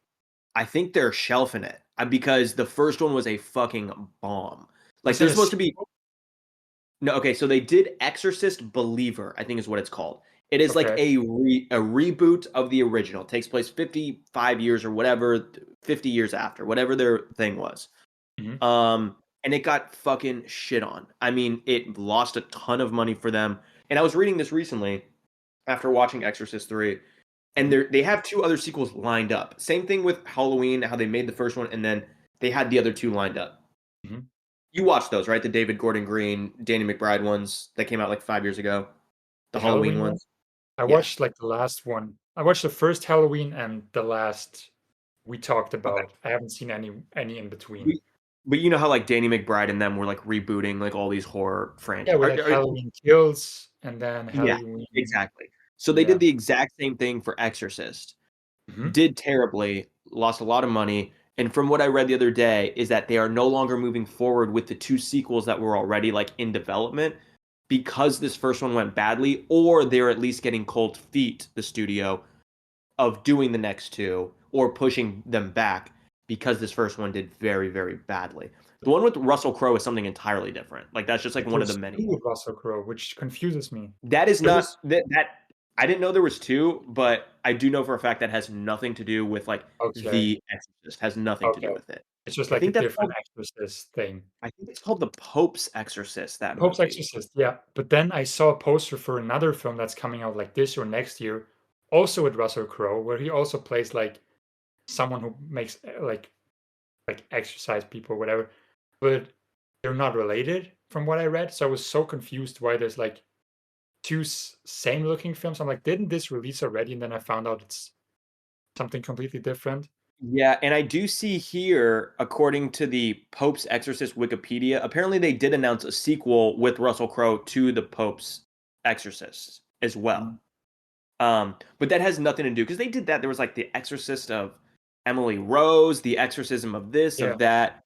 I think they're shelving it because the first one was a fucking bomb. Like is that there's a supposed to be sequel? no, okay, so they did Exorcist Believer, I think is what it's called. It is like Okay. a reboot of the original. It takes place 55 years or whatever, 50 years after, whatever their thing was. Mhm. And it got fucking shit on. I mean, it lost a ton of money for them. And I was reading this recently after watching Exorcist 3, and Mhm. they have two other sequels lined up. Same thing with Halloween, how they made the first one and then they had the other two lined up. Mhm. You watched those, right? The David Gordon Green, Danny McBride ones that came out like 5 years ago. The The Halloween Halloween one? ones. I Yeah. watched like the last one. I watched the first Halloween and the last we talked Okay. about. I haven't seen any in between. But, but you know how like Danny McBride and them were like rebooting like all these horror Yeah, with franchises. like Halloween Kills and then Yeah, Halloween. exactly. So they did Yeah. the exact same thing for Exorcist. Mhm. Did terribly, lost a lot of money, and from what I read the other day is that they are no longer moving forward with the two sequels that were already like in development because this first one went badly, or they're at least getting cold feet, the studio, of doing the next two or pushing them back because this first one did very, very badly. The one with Russell Crowe is something entirely different. Like that's just like But one of the there's many. two with Russell Crowe, which confuses me. That is There was not that I didn't know there was two, but I do know for a fact that has nothing to do with like okay. The Exorcist. Has nothing to Okay. do with it. It's just I like a think that's different called Exorcist thing. I think it's called The Pope's Exorcist, that Pope's movie. Exorcist, yeah. But then I saw a poster for another film that's coming out like this or next year, also with Russell Crowe, where he also plays like someone who makes like exercise people or whatever. But they're not related from what I read. So I was so confused why there's like two same looking films. I'm like, didn't this release already? And then I found out it's something completely different. Yeah, and I do see here, according to the Pope's Exorcist Wikipedia, apparently they did announce a sequel with Russell Crowe to the Pope's Exorcist as well. Mhm. But that has nothing to do because they did that. There was like the Exorcist of Emily Rose, the exorcism of this, Yeah. of that.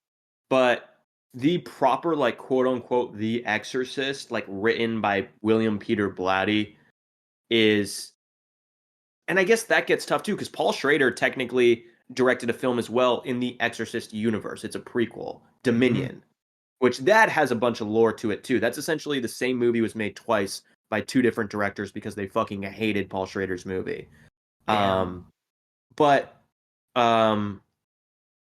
But the proper, like, quote unquote, The Exorcist, like written by William Peter Blatty, is, and I guess that gets tough too because Paul Schrader technically directed a film as well in the Exorcist universe. It's a prequel, Mhm. Dominion, which that has a bunch of lore to it too. That's essentially the same movie was made twice by two different directors because they fucking hated Paul Schrader's movie. Damn. Um, but um,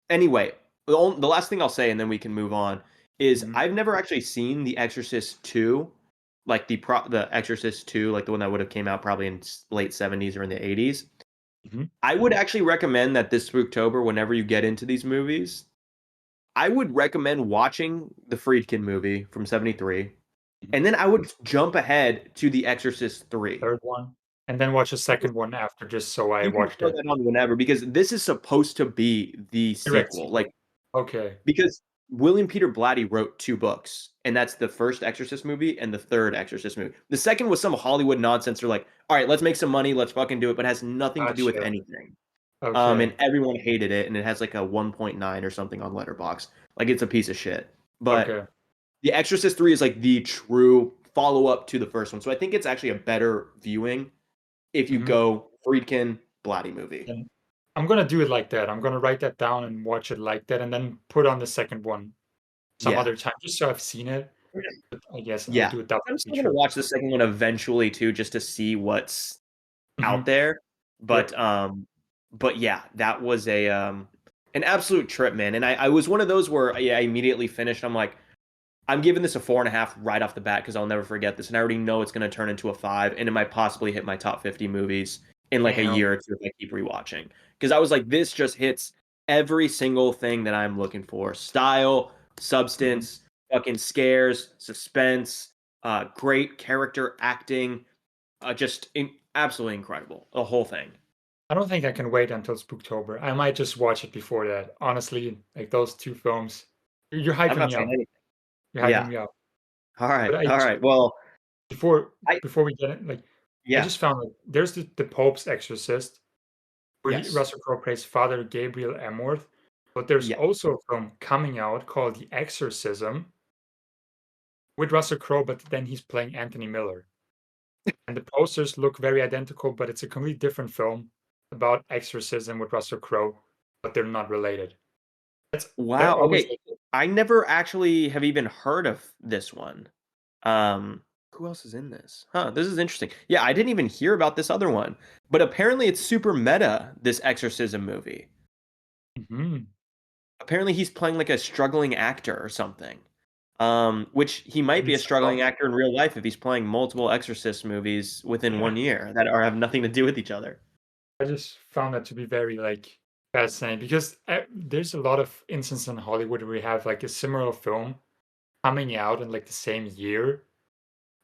anyway, the last thing I'll say, and then we can move on, is Mhm. I've never actually seen The Exorcist 2, like the Exorcist 2, like the one that would have came out probably in late 70s or in the 80s. Mhm. I would actually recommend that this Spooktober, whenever you get into these movies, I would recommend watching the Friedkin movie from 73, Mhm. and then I would jump ahead to The Exorcist 3. Third one. And then watch the second one after just so I You can watched throw it. that on whenever because this is supposed to be the Direct sequel. Like sequel. Okay. because William Peter Blatty wrote two books, and that's the first Exorcist movie and the third Exorcist movie. The second was some Hollywood nonsense. They're like, all right, let's make some money, let's fucking do it, but it has nothing to do with Gotcha. anything. And Okay. everyone hated it, and it has like a 1.9 or something on Letterboxd. Like it's a piece of shit. But Okay. The Exorcist 3 is like the true follow up to the first one. So I think it's actually a better viewing if you Mhm. go Friedkin Blatty movie. And I'm gonna do it like that. I'm gonna write that down and watch it like that, and then put on the second one some Yeah. other time, just so I've seen it. But I guess I'll Yeah. do a double I'm still gonna feature. watch the second one eventually too, just to see what's out Mhm. there. Yep. But yeah, that was a an absolute trip, man. And I was one of those where I immediately finished. I'm like, I'm giving this a 4.5 right off the bat because I'll never forget this, and I already know it's going to turn into a 5, and it might possibly hit my top 50 movies in like a Damn. year or two if I keep rewatching. Because I was like, this just hits every single thing that I'm looking for: style, Mhm. substance, fucking scares, suspense, great character acting, absolutely incredible. The whole thing. I don't think I can wait until Spooktober. I might just watch it before that. Honestly, like those two films, you're I'm hyping not me saying up. anything. You're hyping Yeah. me up. All right. But I All right. Well, before I before we get it, like I yeah. just found like there's the Pope's Exorcist, where Yes. Russell Crowe plays Father Gabriel Amorth. But there's Yeah. also a film coming out called The Exorcism with Russell Crowe, but then he's playing Anthony Miller. And the posters look very identical, but it's a completely different film about exorcism with Russell Crowe, but they're not related. They're Wow. always Okay. like I never actually have even heard of this one. Um, who else is in this? Huh, this is interesting. Yeah, I didn't even hear about this other one. But apparently it's super meta, this exorcism movie. mhm, Apparently he's playing like a struggling actor or something. Which he might maybe be a it's a struggling cult. actor in real life if he's playing multiple exorcist movies within Yeah, 1 year that are have nothing to do with each other. I just found that to be very like fascinating because there's a lot of instances in Hollywood where we have like a similar film coming out in like the same year,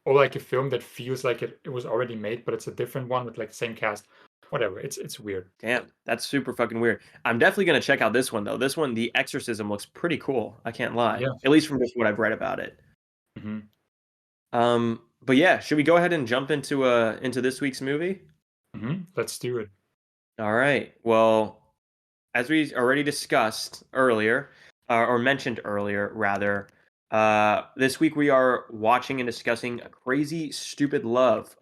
or like a film that feels like it was already made, but it's a different one with like the same cast. Whatever. It's weird. Damn, that's super fucking weird. I'm definitely gonna check out this one though. This one, The Exorcism, looks pretty cool. I can't lie. Yeah. At least from just what I've read about it. Hmm. But yeah, should we go ahead and jump into this week's movie? Let's do it. All right. Well, as we already discussed earlier, or mentioned earlier, rather, this week we are watching and discussing Crazy Stupid Love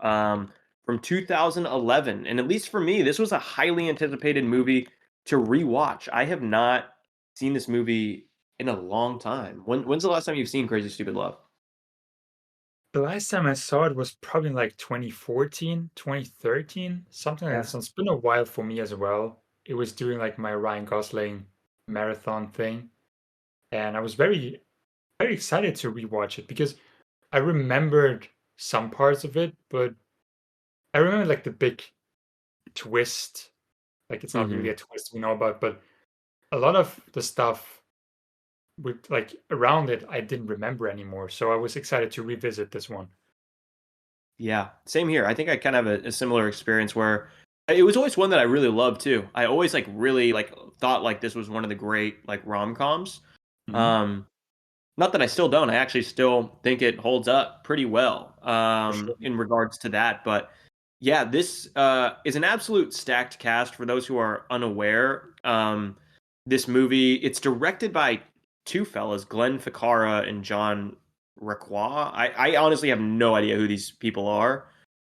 from 2011. And at least for me, this was a highly anticipated movie to rewatch. I have not seen this movie in a long time. When's the last time you've seen Crazy Stupid Love? The last time I saw it was probably like 2014, 2013, something like that. Yeah. So it's been a while for me as well. It was doing like my Ryan Gosling marathon thing. And I was very excited to rewatch it because I remembered some parts of it, but I remember like the big twist. Like it's not really Hmm. a twist we know about, but a lot of the stuff with like around it I didn't remember anymore. So I was excited to revisit this one. Yeah, same here. I think I kind of have a similar experience where it was always one that I really loved too. I always like really like thought like this was one of the great like rom-coms. Mhm. Um, Not that I still don't. I actually still think it holds up pretty well For sure. in regards to that. But yeah, this is an absolute stacked cast for those who are unaware. This movie, it's directed by two fellas, Glenn Ficarra and John Requa. I honestly have no idea who these people are.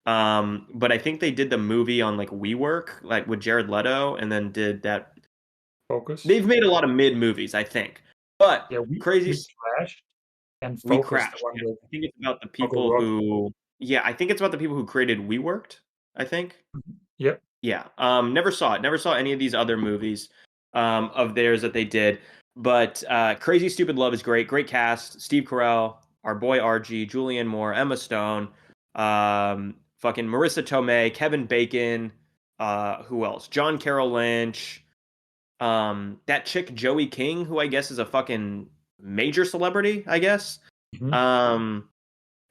But I think they did the movie on like WeWork, like with Jared Leto, and then did that. Focus. They've made a lot of mid movies, I think. But Yeah, we crazy. crashed and We Focus, the crashed. one Yeah. with I think it's about the Uncle people Rock. who yeah, I think it's about the people who created WeWorked, I think. Mhm. Yep. Yeah. Never saw it. Never saw any of these other movies of theirs that they did. But Crazy Stupid Love is great. Great cast. Steve Carell, our boy RG, Julianne Moore, Emma Stone, fucking Marissa Tomei, Kevin Bacon, who else? John Carroll Lynch, that chick Joey King, who I guess is a fucking major celebrity, I guess. Mhm. Um,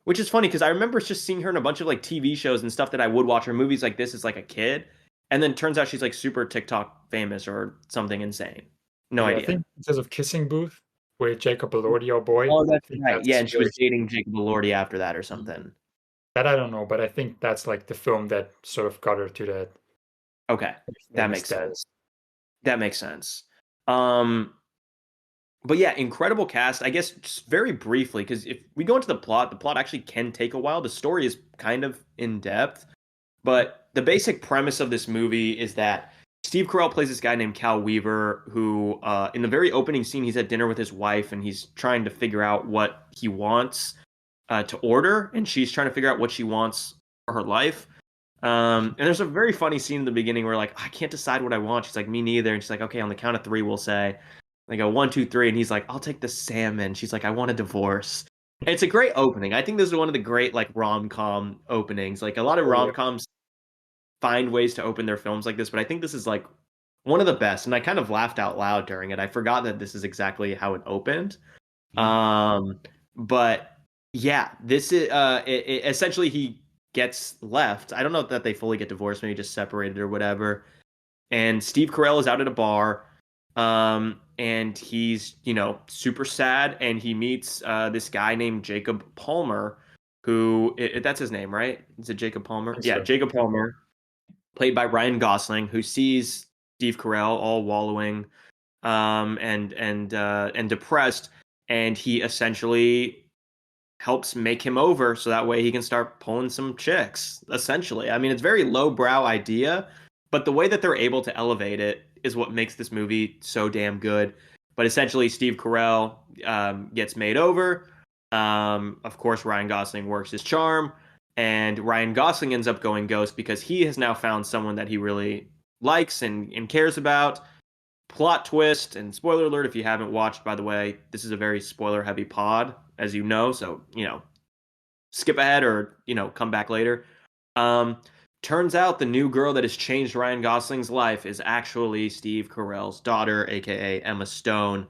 which is funny because I remember just seeing her in a bunch of like TV shows and stuff that I would watch or movies like this as like a kid, and then turns out she's like super TikTok famous or something insane. No Yeah, I idea. think because of Kissing Booth with Jacob Elordi, oh boy. I Oh, that's think right. Yeah, that's and she where was dating Jacob Elordi after that or Mhm. something. That I don't know, but I think that's like the film that sort of got her to that Okay, that famous makes status. sense. That makes sense. Um, but yeah, incredible cast. I guess just very briefly, because if we go into the plot actually can take a while. The story is kind of in depth, but the basic premise of this movie is that Steve Carell plays this guy named Cal Weaver, who, in the very opening scene, he's at dinner with his wife and he's trying to figure out what he wants to order, and she's trying to figure out what she wants for her life. And there's a very funny scene in the beginning where like I can't decide what I want. She's like, me neither, and she's like, okay, on the count of three, we'll say. They go 1, 2, 3, and he's like, I'll take the salmon. She's like, I want a divorce. And it's a great opening. I think this is one of the great like rom-com openings. Like a lot of Oh, yeah. rom-coms find ways to open their films like this, but I think this is like one of the best. And I kind of laughed out loud during it. I forgot that this is exactly how it opened. Mhm. But yeah, this is essentially he gets left. I don't know that they fully get divorced, maybe just separated or whatever. And Steve Carell is out at a bar, and he's super sad, and he meets this guy named Jacob Palmer, who that's his name, right? Is it Jacob Palmer? Think Yeah, so. Jacob Palmer, played by Ryan Gosling, who sees Steve Carell all wallowing, and depressed, and he essentially helps make him over so that way he can start pulling some chicks. Essentially, I mean, it's a very lowbrow idea, but the way that they're able to elevate it is what makes this movie so damn good. But essentially, Steve Carell gets made over. Of course, Ryan Gosling works his charm, and Ryan Gosling ends up going ghost because he has now found someone that he really likes and cares about. Plot twist, and spoiler alert if you haven't watched, by the way, this is a very spoiler heavy pod, as you know, so skip ahead or come back later. um Turns out the new girl that has changed Ryan Gosling's life is actually Steve Carell's daughter, aka Emma Stone.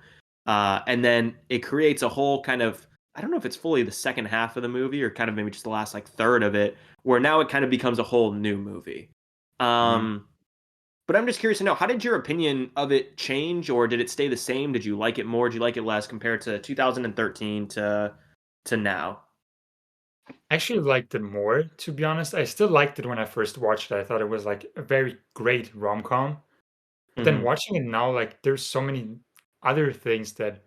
And then it creates a whole kind of, I don't know if it's fully the second half of the movie or kind of maybe just the last like third of it, where now it kind of becomes a whole new movie. Mhm. um but I'm just curious to know, how did your opinion of it change, or did it stay the same? Did you like it more? Did you like it less compared to 2013 to now? I actually liked it more, to be honest. I still liked it when I first watched it. I thought it was like a very great rom-com. But then Hmm. watching it now, like there's so many other things that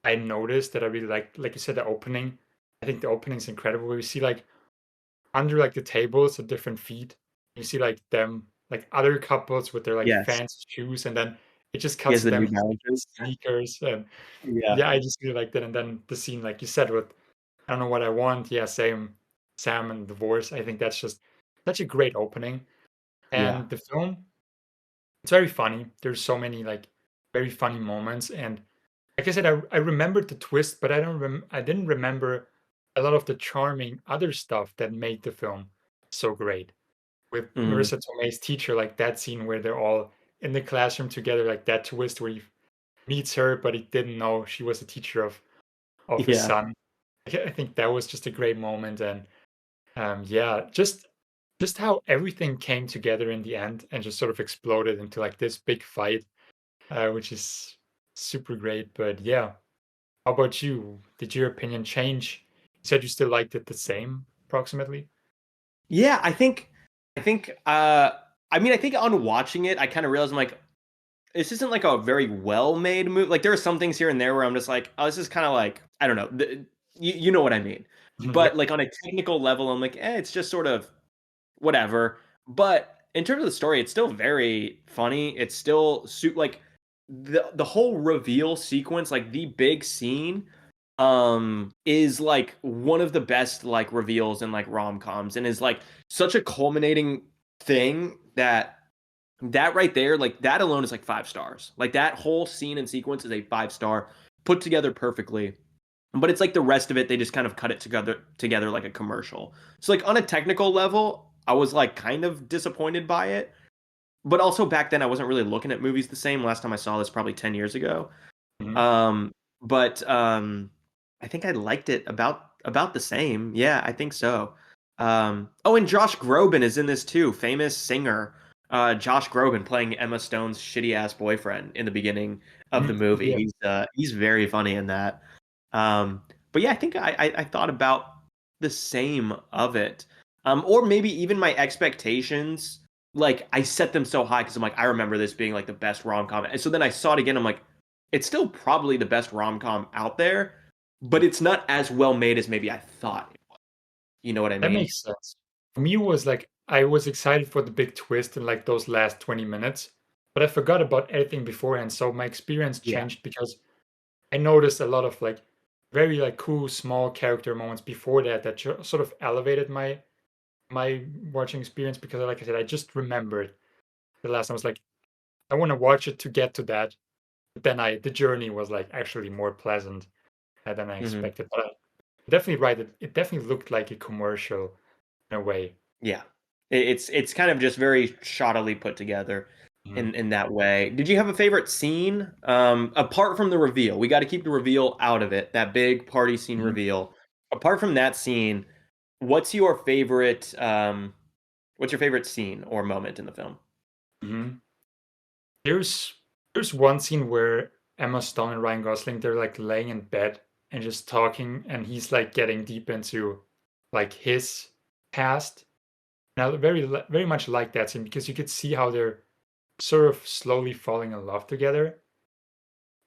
I noticed that I really like. Like you said, the opening. I think the opening's incredible. We see like under like the tables at different feet. You see like them, like other couples with their like Yes. fancy shoes, and then it just He cuts has to the them New in Balances. sneakers. And Yeah. yeah, I just really like that. And then the scene, like you said, with I don't know what I want. Yeah, same Sam and divorce. I think that's just such a great opening. Yeah. And the film, it's very funny. There's so many like very funny moments. And like I said, I remembered the twist, but I didn't remember a lot of the charming other stuff that made the film so great. With Mm. Marissa Tomei's teacher, like that scene where they're all in the classroom together, like that twist where he meets her, but he didn't know she was a teacher of his Yeah. son. I think that was just a great moment. And yeah, just how everything came together in the end and just sort of exploded into like this big fight, which is super great. But yeah, how about you? Did your opinion change? You said you still liked it the same, approximately. Yeah, I mean, I think on watching it, I kind of realized I'm like, this isn't like a very well made movie. Like there are some things here and there where I'm just like, oh, this is kind of like, I don't know. You know what I mean. But Yep. like on a technical level, I'm like, it's just sort of whatever. But in terms of the story, it's still very funny. It's still like the whole reveal sequence, like the big scene, is like one of the best like reveals in like rom-coms, and is like such a culminating thing that right there, like that alone is like 5 stars. Like that whole scene and sequence is a 5 star, put together perfectly. But it's like the rest of it, they just kind of cut it together like a commercial. So like on a technical level, I was like kind of disappointed by it. But also back then I wasn't really looking at movies the same. Last time I saw this probably 10 years ago. Mhm. But I think I liked it about the same. Yeah, I think so. Oh, and Josh Groban is in this too, famous singer. Josh Groban playing Emma Stone's shitty ass boyfriend in the beginning of the Mhm. movie. Yeah. He's very funny in that. Um, but yeah, I think I thought about the same of it. Or maybe even my expectations, like I set them so high because I'm like, I remember this being like the best rom com. And so then I saw it again, I'm like, it's still probably the best rom-com out there, but it's not as well made as maybe I thought it was. You know what I That mean? makes sense. For me, it was like I was excited for the big twist in like those last 20 minutes, but I forgot about everything beforehand. So my experience Yeah. changed because I noticed a lot of like very like cool small character moments before that that sort of elevated my watching experience because like I said, I just remembered the last time I was like, I want to watch it to get to that. But then the journey was like actually more pleasant than I Hmm. expected. But definitely right. It definitely looked like a commercial in a way. Yeah. It's kind of just very shoddily put together Mhm. in that way. Did you have a favorite scene? Apart from the reveal, we got to keep the reveal out of it. That big party scene Mhm. reveal. Apart from that scene, what's your favorite? What's your favorite scene or moment in the film? Mhm. There's there's one scene where Emma Stone and Ryan Gosling they're like laying in bed and just talking, and he's like getting deep into like his past. And I very much like that scene because you could see how they're sort of slowly falling in love together,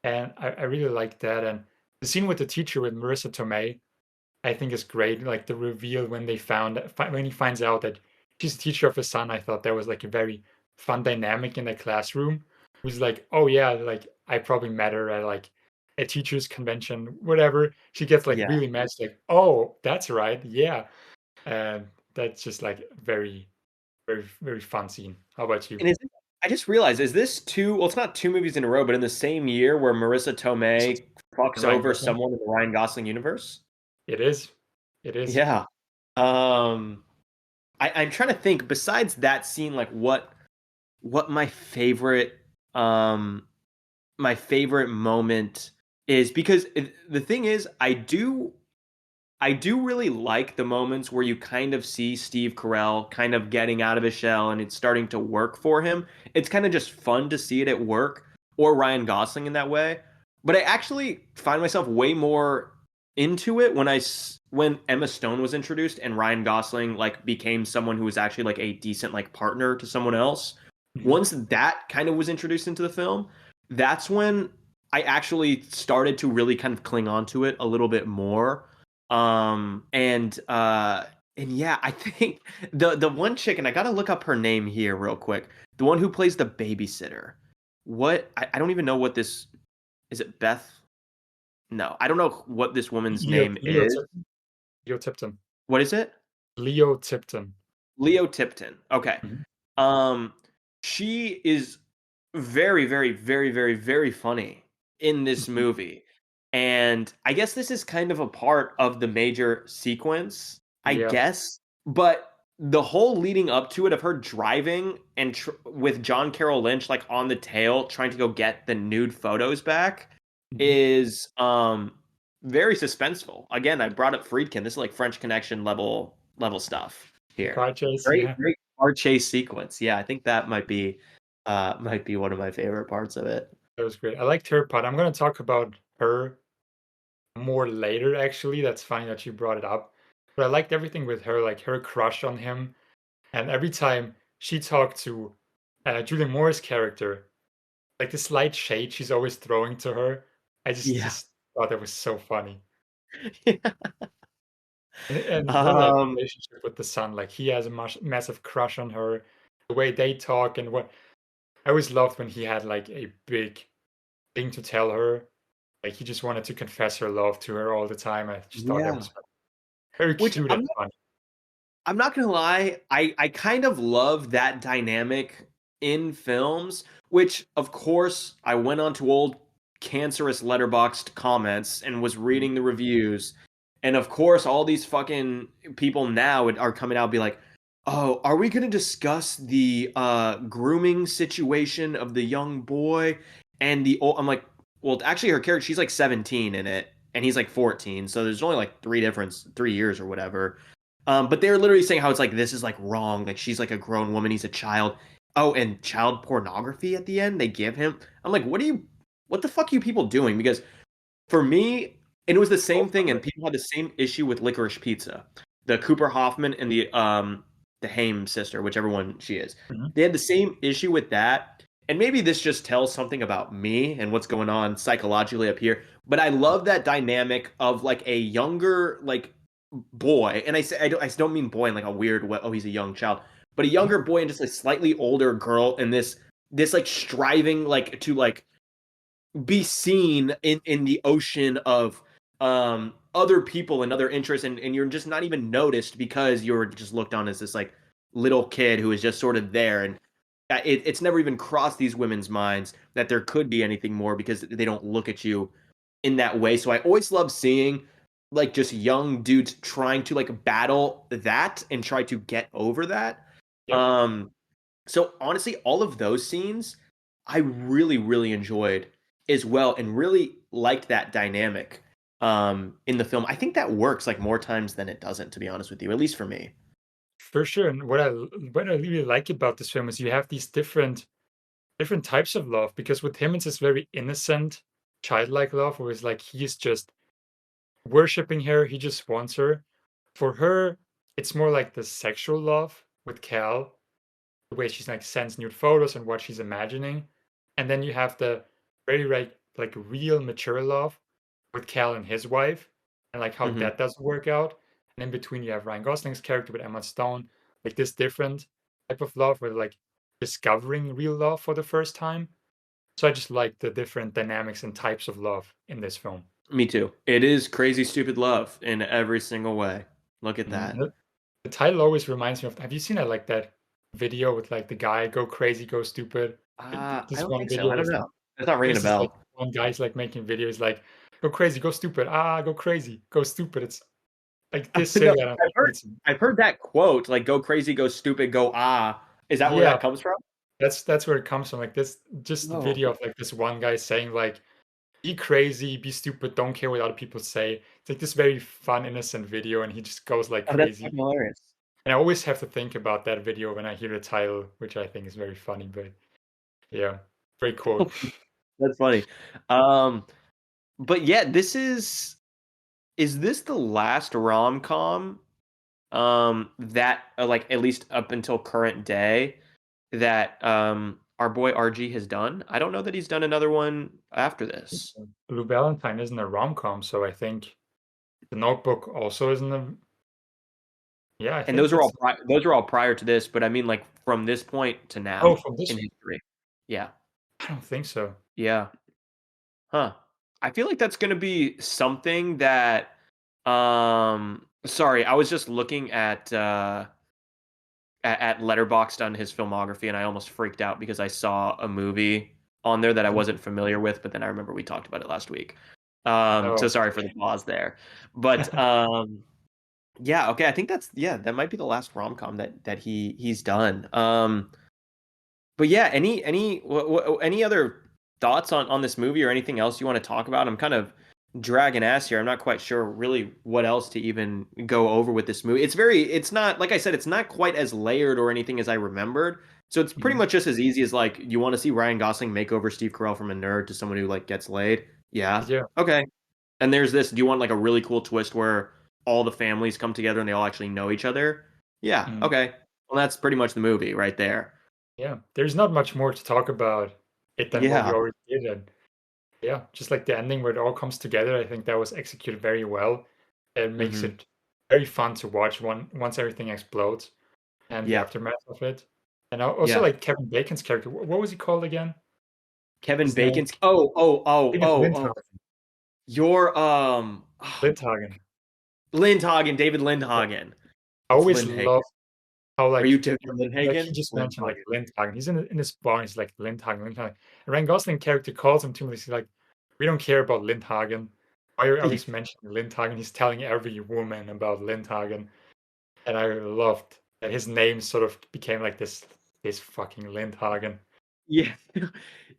and I really like that. And the scene with the teacher with Marissa Tomei, I think is great. Like the reveal when when he finds out that she's a teacher of his son, I thought that was like a very fun dynamic in the classroom. It was like, oh yeah, like I probably met her at like a teachers convention, whatever. She gets like Yeah. really mad. She's like, oh, that's right, yeah. And that's just like very fun scene. How about you? And I just realized, is this two? Well, it's not two movies in a row, but in the same year where Marissa Tomei fucks Ryan over Gosling? someone in the Ryan Gosling universe. It is. It is. Yeah. Um, I'm trying to think. Besides that scene, like what um my favorite moment is because the thing is, I do really like the moments where you kind of see Steve Carell kind of getting out of his shell and it's starting to work for him. It's kind of just fun to see it at work, or Ryan Gosling in that way. But I actually find myself way more into it when Emma Stone was introduced and Ryan Gosling like became someone who was actually like a decent like partner to someone else. Mhm. Once that kind of was introduced into the film, that's when I actually started to really kind of cling on to it a little bit more. And yeah, I think the one chick, and I gotta look up her name here real quick. The one who plays the babysitter. What I don't even know what this is. It Beth? No, I don't know what this woman's name Leo is. Tipton. Leo Tipton. What is it? Leo Tipton. Leo Tipton. Okay. Mhm. Um, she is very, very, very, very, very funny in this Mhm. movie. And I guess this is kind of a part of the major sequence, I Yeah. guess. But the whole leading up to it of her driving and with John Carroll Lynch like on the tail trying to go get the nude photos back Mhm. is very suspenseful. Again, I brought up Friedkin. This is like French Connection level stuff The here. car chase, Great, yeah, great car chase sequence. Yeah, I think that might be one of my favorite parts of it. that was great. I liked her part. I'm gonna talk about her more later, actually. That's funny that you brought it up. But I liked everything with her, like her crush on him. And every time she talked to Julian Moore's character, like the slight shade she's always throwing to her, I Yeah. just thought that was so funny. Yeah. And her like Um, relationship with the son, like he has a massive crush on her, the way they talk and what I always loved when he had like a big thing to tell her. Like he just wanted to confess her love to her all the time. I just thought that yeah. was very Which cute and fun. I'm not gonna lie, I kind of love that dynamic in films, which of course I went on to old cancerous letterboxed comments and was Mhm. reading the reviews. And of course all these fucking people now are coming out and be like, oh, are we gonna discuss the grooming situation of the young boy and the old I'm like, well actually her character, she's like 17 in it, and he's like 14, so there's only like 3 years or whatever. But they're literally saying how it's like this is like wrong. Like she's like a grown woman, he's a child. Oh, and child pornography at the end they give him. I'm like, what the fuck are you people doing? Because for me, and it was the Oh, same thing, and people had the same issue with Licorice Pizza. The Cooper Hoffman and the Haim sister, whichever one she is. mhm. They had the same issue with that. and maybe this just tells something about me and what's going on psychologically up here, but I love that dynamic of like a younger like boy, and I don't mean boy in like a weird way, oh he's a young child, but a younger boy and just a slightly older girl, and this like striving like to like be seen in the ocean of other people and other interests, and you're just not even noticed because you're just looked on as this like little kid who is just sort of there, and it's never even crossed these women's minds that there could be anything more because they don't look at you in that way. So I always love seeing like just young dudes trying to like battle that and try to get over that. Yep. So honestly, all of those scenes I really, really enjoyed as well, and really liked that dynamic in the film. I think that works like more times than it doesn't, to be honest with you, at least for me. For sure. And what I really like about this film is you have these different types of love, because with him it's this very innocent, childlike love where it's like he's just worshiping her, he just wants her. For her, it's more like the sexual love with Cal, the way she's like sends nude photos and what she's imagining. And then you have the very like real mature love with Cal and his wife, and like how Hmm. that doesn't work out. And in between you have Ryan Gosling's character with Emma Stone, like this different type of love where like discovering real love for the first time. So I just like the different dynamics and types of love in this film. Me too. It is crazy stupid love in every single way. Look at Mhm. that. The title always reminds me of, have you seen that like that video with like the guy go crazy, go stupid? I This don't one think so. video I don't was know. It's not ringing a there's this like bell. one guy's like making videos like go crazy, go stupid, go crazy, go stupid. It's like this No, saying that I'm I've like, heard it's I've heard that quote, like "Go crazy, go stupid, go ah." Is that where yeah, that comes from? that's where it comes from. Like this just No. video of like this one guy saying like be crazy, be stupid, don't care what other people say. It's like this very fun, innocent video, and he just goes like Oh, that's crazy. fucking hilarious. And I always have to think about that video when I hear the title, which I think is very funny. But yeah, great quote. That's funny. Um, but yeah, is this the last rom-com that like at least up until current day that our boy RG has done? I don't know that he's done another one after this. Blue Valentine isn't a rom com, so I think The Notebook also isn't a. Yeah, I And think that's. those are all prior to this, but I mean like from this point to Oh, now from this in one. history. Yeah. I don't think so. Yeah. Huh. I feel like that's gonna be something that sorry, I was just looking at Letterboxd on his filmography, and I almost freaked out because I saw a movie on there that I wasn't familiar with, but then I remember we talked about it last week. So Oh, sorry for the pause there. But yeah, okay, I think that's yeah, that might be the last rom-com that he's done. But yeah, any other thoughts on this movie or anything else you want to talk about? I'm kind of dragging ass here. I'm not quite sure really what else to even go over with this movie. It's not like I said, it's not quite as layered or anything as I remembered. So it's pretty mhm. much just as easy as like you want to see Ryan Gosling make over Steve Carell from a nerd to someone who like gets laid. Yeah. Yeah. Okay. And there's this. Do you want like a really cool twist where all the families come together and they all actually know each other? Yeah. Mm, Okay. Well, that's pretty much the movie right there. yeah. There's not much more to talk about it than what we Yeah. already did. And yeah, just like the ending where it all comes together, I think that was executed very well. It makes Hmm. it very fun to watch once everything explodes and the Yeah. aftermath of it. And also Yeah. like Kevin Bacon's character. What was he called again? Kevin His name? Bacon's. I think it's Lindhagen. Your Lindhagen. Lindhagen, David Yeah. Lindhagen. I It's always Lindhagen. love how Are you like David like he Lindhagen? just mentioned like Lindhagen. Lindhagen. He's in this bar. He's like Lindhagen, Lindhagen. And Ryan Gosling character calls him to him. He's like, "We don't care about Lindhagen. Why are we mentioning Lindhagen?" He's telling every woman about Lindhagen, and I loved that his name sort of became like this fucking Lindhagen. Yeah.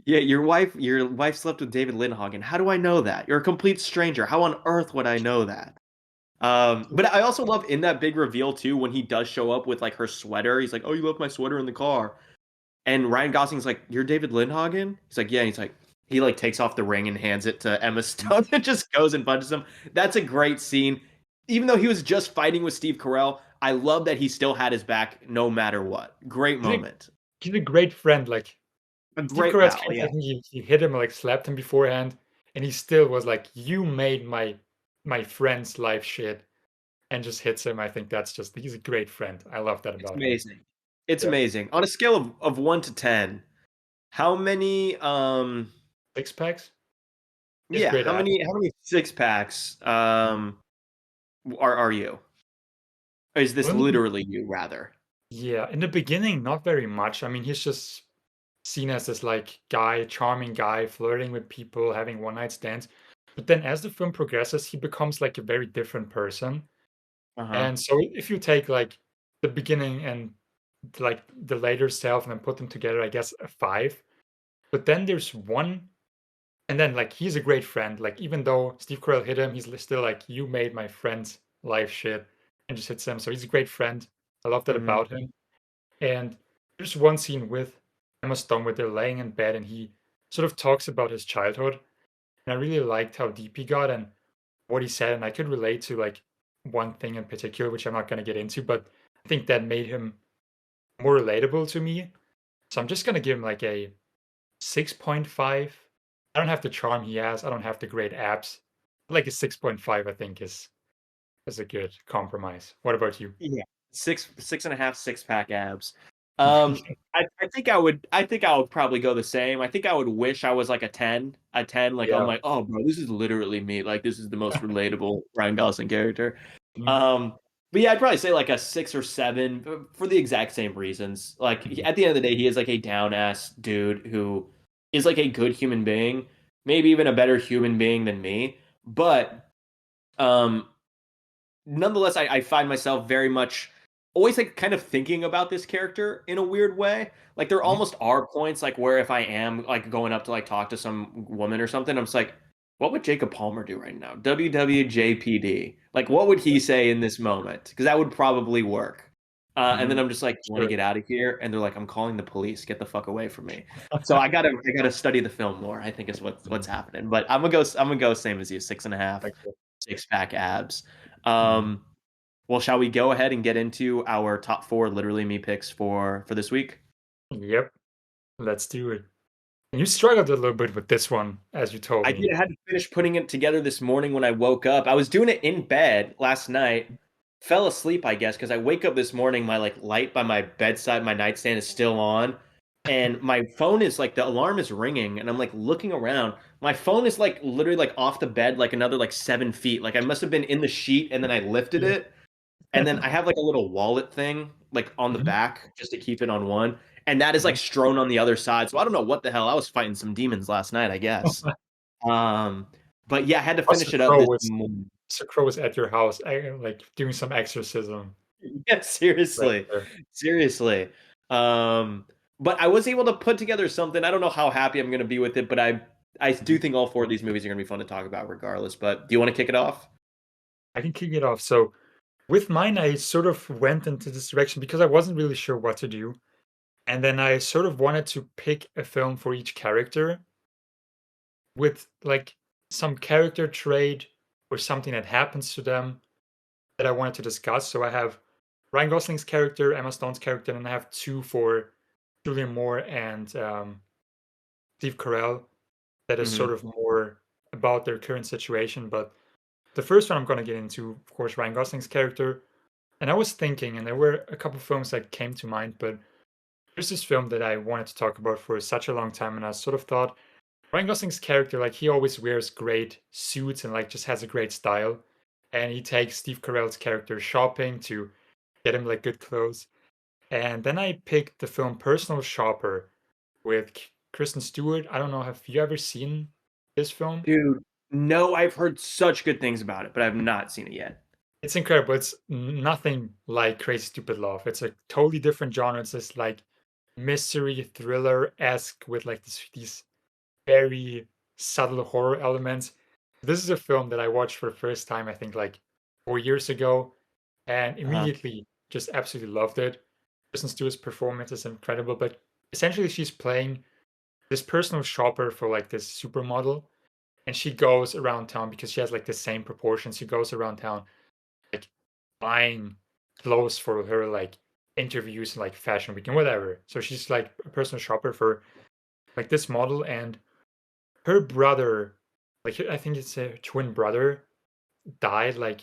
Yeah, your wife slept with David Lindhagen. How do I know that? You're a complete stranger. How on earth would I know that? But I also love in that big reveal too when he does show up with like her sweater. He's like, "Oh, you left my sweater in the car." And Ryan Gosling's like, "You're David Lindhagen?" He's like, "Yeah." And he's like, he like takes off the ring and hands it to Emma Stone and just goes and punches him. That's a great scene. Even though he was just fighting with Steve Carell, I love that he still had his back no matter what. Great He's a, moment. he's a great friend. Like A Steve great Carell's pal, character, yeah. I think he hit him, like, slapped him beforehand, and he still was like, "You made my friend's life shit," and just hits him. I think that's just he's a great friend. I love that It's about him. amazing. It's Yeah. amazing. On a scale of 1 to 10, how many, Six packs? He has yeah, great abs. how many six packs, are you? Or is this Well, in the be literally you, rather? yeah, in the beginning, not very much. I mean, he's just seen as this, like, guy, charming guy, flirting with people, having one-night stands. But then as the film progresses, he becomes, like, a very different person. Uh-huh. And so if you take, like, the beginning and, like, the later self and then put them together, I guess a 5. But then there's one and then, like, he's a great friend. Like, even though Steve Carell hit him, he's still like, "You made my friend's life shit," and just hits him. So he's a great friend. I love that Mhm. about him. And there's one scene with Emma Stone where they're laying in bed and he sort of talks about his childhood. And I really liked how deep he got and what he said. And I could relate to, like, one thing in particular, which I'm not going to get into, but I think that made him more relatable to me. So I'm just going to give him like a 6.5. I don't have the charm he has. I don't have the great abs. Like a 6.5, I think is a good compromise. What about you? Yeah. 6 and a half six-pack abs. I think I would probably go the same. I think I would wish I was like a 10. A 10, like I'm Yeah. like, oh bro, this is literally me. Like this is the most relatable Ryan Gosling character. Mhm. Um, but yeah, I'd probably say like a 6 or 7 for the exact same reasons. Like at the end of the day, he is like a down ass dude who is like a good human being, maybe even a better human being than me. But um nonetheless, I find myself very much always like kind of thinking about this character in a weird way. Like there Mhm. almost are points like where if I am like going up to like talk to some woman or something, I'm just like, what would Jacob Palmer do right now? WWJPD. Like what would he say in this moment? Because that would probably work. And then Mhm. I'm just like, want to Sure. get out of here? And they're like, I'm calling the police. Get the fuck away from me. So I gotta study the film more. I think is what's Mhm. happening. But I'm gonna go same as you, 6.5, Like that. six-pack abs. Mhm. Um, well, shall we go ahead and get into our top four literally me picks for this week? Yep. Let's do it. And you struggled a little bit with this one, as you told I me. did. I had to finish putting it together this morning when I woke up. I was doing it in bed last night. Fell asleep, I guess, because I wake up this morning. My like light by my bedside, my nightstand is still on, and my phone is like the alarm is ringing, and I'm like looking around. My phone is like literally like off the bed, like another like 7 feet. Like I must have been in the sheet, and then I lifted Yeah. it. And then I have like a little wallet thing like on the Mhm. back just to keep it on one. And that is like Mhm. strewn on the other side. So I don't know what the hell. I was fighting some demons last night, I guess. Um, but yeah, I had to Russell finish it up Crowe this was morning. Russell Crowe was at your house, like, doing some exorcism Yeah, right seriously. there. Seriously. Um, but I was able to put together something. I don't know how happy I'm gonna be with it, but I do Mhm. think all four of these movies are gonna be fun to talk about regardless. But do you want to kick it off? I can kick it off. So with mine, I sort of went into this direction because I wasn't really sure what to do. And then I sort of wanted to pick a film for each character with, like, some character trait or something that happens to them that I wanted to discuss. So I have Ryan Gosling's character, Emma Stone's character, and I have two for Julian Moore and Steve Carell that is Hmm. sort of more about their current situation. But the first one I'm going to get into, of course, Ryan Gosling's character. And I was thinking, and there were a couple films that came to mind, but there's this film that I wanted to talk about for such a long time, and I sort of thought Ryan Gosling's character, like, he always wears great suits and like just has a great style, and he takes Steve Carell's character shopping to get him like good clothes. And then I picked the film Personal Shopper with Kristen Stewart. I don't know, have you ever seen this film? Dude, no, I've heard such good things about it, but I've not seen it yet. It's incredible. It's nothing like Crazy Stupid Love. It's a totally different genre. It's this like mystery thriller esque with like these very subtle horror elements. This is a film that I watched for the first time, I think like 4 years ago, and Uh-huh. immediately just absolutely loved it. Kristen Stewart's performance is incredible, but essentially she's playing this personal shopper for like this supermodel, and she goes around town because she has like the same proportions. She goes around town like buying clothes for her like interviews and like fashion week and whatever. So she's like a personal shopper for like this model, and her brother, like I think it's a twin brother, died like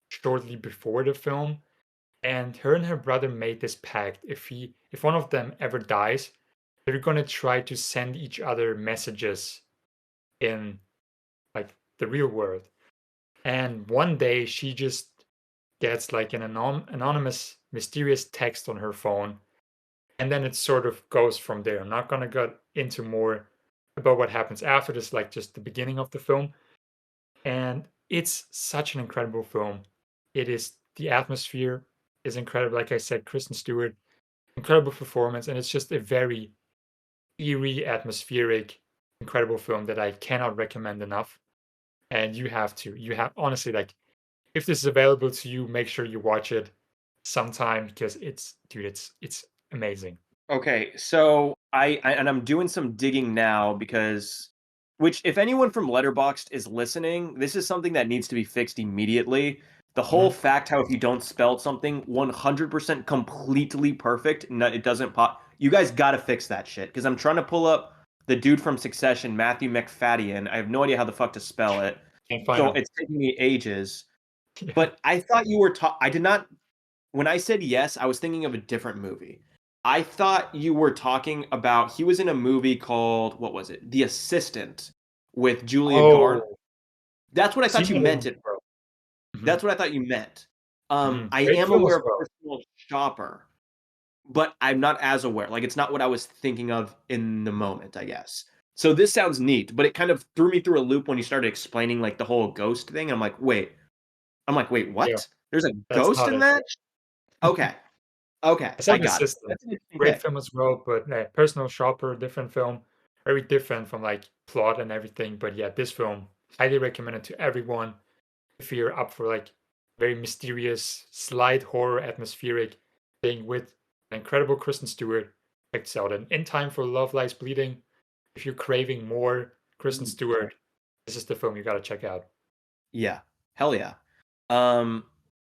shortly before the film, and her brother made this pact: if one of them ever dies, they're gonna try to send each other messages in like the real world. And one day she just gets like an anonymous, mysterious text on her phone, and then it sort of goes from there. I'm not gonna get into more about what happens after this, like just the beginning of the film. And it's such an incredible film. It is the atmosphere is incredible. Like I said, Kristen Stewart, incredible performance, and it's just a very eerie, atmospheric, incredible film that I cannot recommend enough. And you have to. You have honestly like if this is available to you, make sure you watch it sometime because it's dude, it's amazing. Okay, so I and I'm doing some digging now because which if anyone from Letterboxd is listening, this is something that needs to be fixed immediately. The whole Mhm. fact how if you don't spell something 100% completely perfect, no, it doesn't pop. You guys got to fix that shit because I'm trying to pull up the dude from Succession, Matthew McFadden. I have no idea how the fuck to spell it. Can't find So them. it's taking me ages. Yeah. But I thought you were I did not when I said yes, I was thinking of a different movie. I thought you were talking about he was in a movie called what was it? The Assistant with Julia Garner. Oh, That's what I seen thought you that meant in it, bro. mhm, That's what I thought you meant. mhm. I Great am film aware as of well. Personal Shopper, but I'm not as aware. Like it's not what I was thinking of in the moment, I guess. So this sounds neat, but it kind of threw me through a loop when you started explaining like the whole ghost thing. I'm like, wait, Yeah, what? There's a that's ghost not in it. that? Okay. Okay, I I said The got it. System. That's an interesting Great pick. film as well, but Personal Shopper, different film, very different from like plot and everything. But yeah, this film highly recommended to everyone if you're up for like very mysterious, slight horror, atmospheric thing with an incredible Kristen Stewart. Check this out. And In Time for Love Lies Bleeding, if you're craving more Kristen Mm. Stewart, this is the film you got to check out. Yeah. Hell yeah. Um,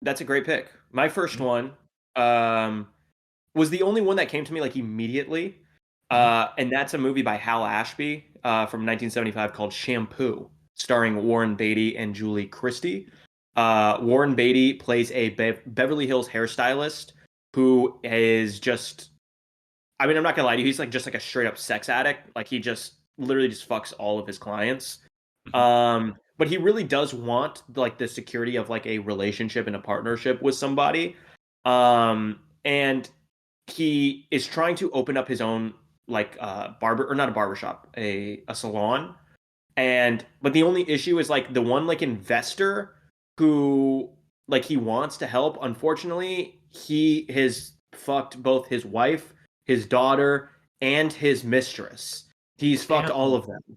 that's a great pick. My first Mhm, one was the only one that came to me like immediately. mhm. And that's a movie by Hal Ashby from 1975 called Shampoo, starring Warren Beatty and Julie Christie. Warren Beatty plays a Beverly Hills hairstylist who is just I mean, I'm not gonna lie to you, he's like just like a straight up sex addict. Like he just literally just fucks all of his clients. Mhm. But he really does want like the security of like a relationship and a partnership with somebody. And he is trying to open up his own like barber or not a barber shop, a salon. And but the only issue is like the one like investor who like he wants to help, unfortunately, he has fucked both his wife, his daughter, and his mistress. He's fucked all Damn, of them. he's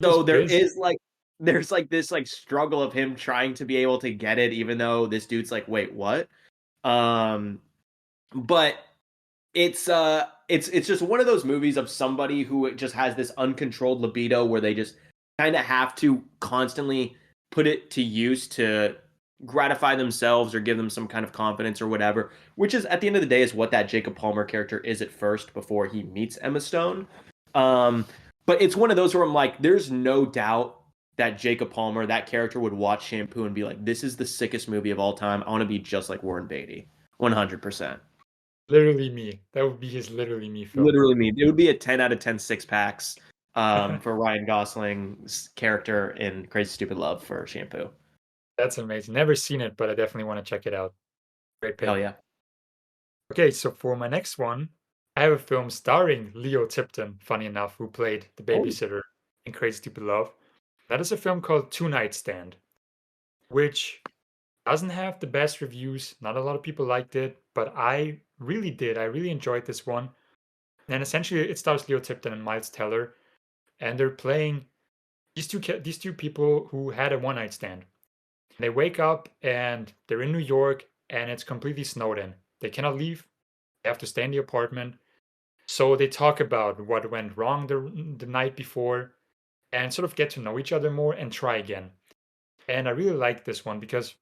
So busy. there's like this like struggle of him trying to be able to get it, even though this dude's like, wait, what? Um, but it's just one of those movies of somebody who just has this uncontrolled libido where they just kind of have to constantly put it to use to gratify themselves or give them some kind of confidence or whatever, which is at the end of the day is what that Jacob Palmer character is at first before he meets Emma Stone. Um, but it's one of those where I'm like, there's no doubt that Jacob Palmer, that character, would watch Shampoo and be like, this is the sickest movie of all time. I want to be just like Warren Beatty. 100%. Literally me. That would be his literally me film. Literally me. It would be a 10 out of 10 six packs for Ryan Gosling's character in Crazy Stupid Love for Shampoo. That's amazing. Never seen it, but I definitely want to check it out. Great Hell pick. yeah. Okay, so for my next one, I have a film starring Leo Tipton, funny enough, who played the Oh, babysitter in Crazy Stupid Love. That is a film called Two Night Stand, which doesn't have the best reviews. Not a lot of people liked it, but I really did. I really enjoyed this one. And essentially, it stars Leo Tipton and Miles Teller, and they're playing these two people who had a one night stand. They wake up and they're in New York, and it's completely snowed in. They cannot leave. They have to stay in the apartment. So they talk about what went wrong the night before and sort of get to know each other more and try again. And I really like this one because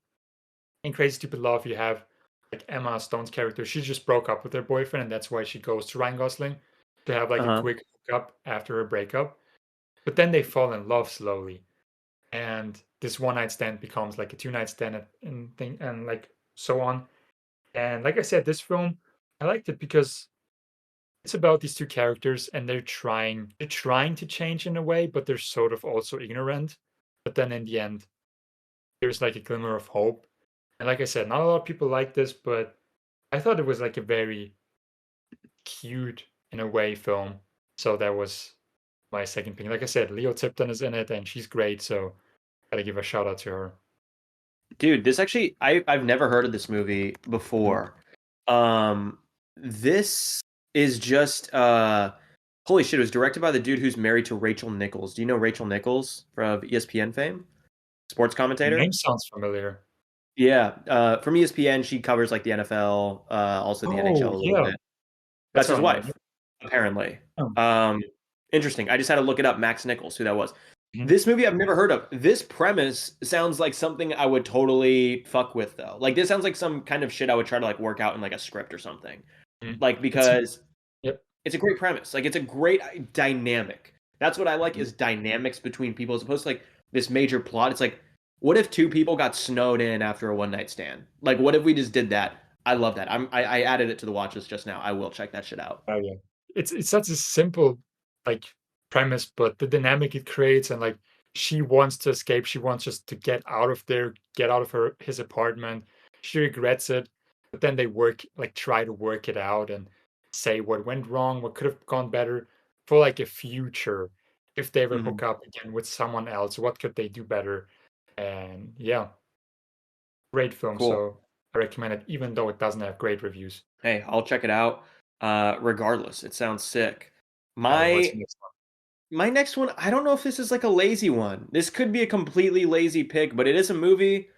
in Crazy Stupid Love, you have like Emma Stone's character. She just broke up with her boyfriend, and that's why she goes to Ryan Gosling to have like a Uh-huh. quick hookup after a breakup, but then they fall in love slowly, and this one night stand becomes like a two night stand and thing and like so on. And like I said, this film I liked it because it's about these two characters and they're trying to change in a way, but they're sort of also ignorant. But then in the end, there's like a glimmer of hope. And like I said, not a lot of people like this, but I thought it was like a very cute in a way film. So that was my second pick. Like I said, Leo Tipton is in it and she's great, so gotta give a shout out to her. Dude, this actually I've never heard of this movie Mhm. before. This is just holy shit, it was directed by the dude who's married to Rachel Nichols. Do you know Rachel Nichols from ESPN fame? Sports The commentator? name sounds familiar. Yeah, from ESPN, she covers like the NFL, also the NHL Oh a little yeah, bit. that's That's how his I know. wife, apparently. Oh. Interesting. I just had to look it up, Max Nichols, who that was. Mhm. This movie I've never heard of. This premise sounds like something I would totally fuck with though. Like this sounds like some kind of shit I would try to like work out in like a script or something. Mhm. Like It's because yep. it's a great premise. Like it's a great dynamic. That's what I like Mhm. is dynamics between people as opposed to like this major plot. It's like, what if two people got snowed in after a one night stand? Like, what if we just did that? I love that. I added it to the watch list just now. I will check that shit out. Oh yeah. It's such a simple like premise, but the dynamic it creates and like she wants to escape, she wants just to get out of there, get out of his apartment. She regrets it, but then they try to work it out and say what went wrong, what could have gone better for like a future if they ever Mhm. hook up again with someone else, what could they do better? And yeah, great film. Cool. So I recommend it, even though it doesn't have great reviews. Hey, I'll check it out. Regardless, it sounds sick. What's My the next my next one, I don't know if this is like a lazy one. This could be a completely lazy pick, but it is a movie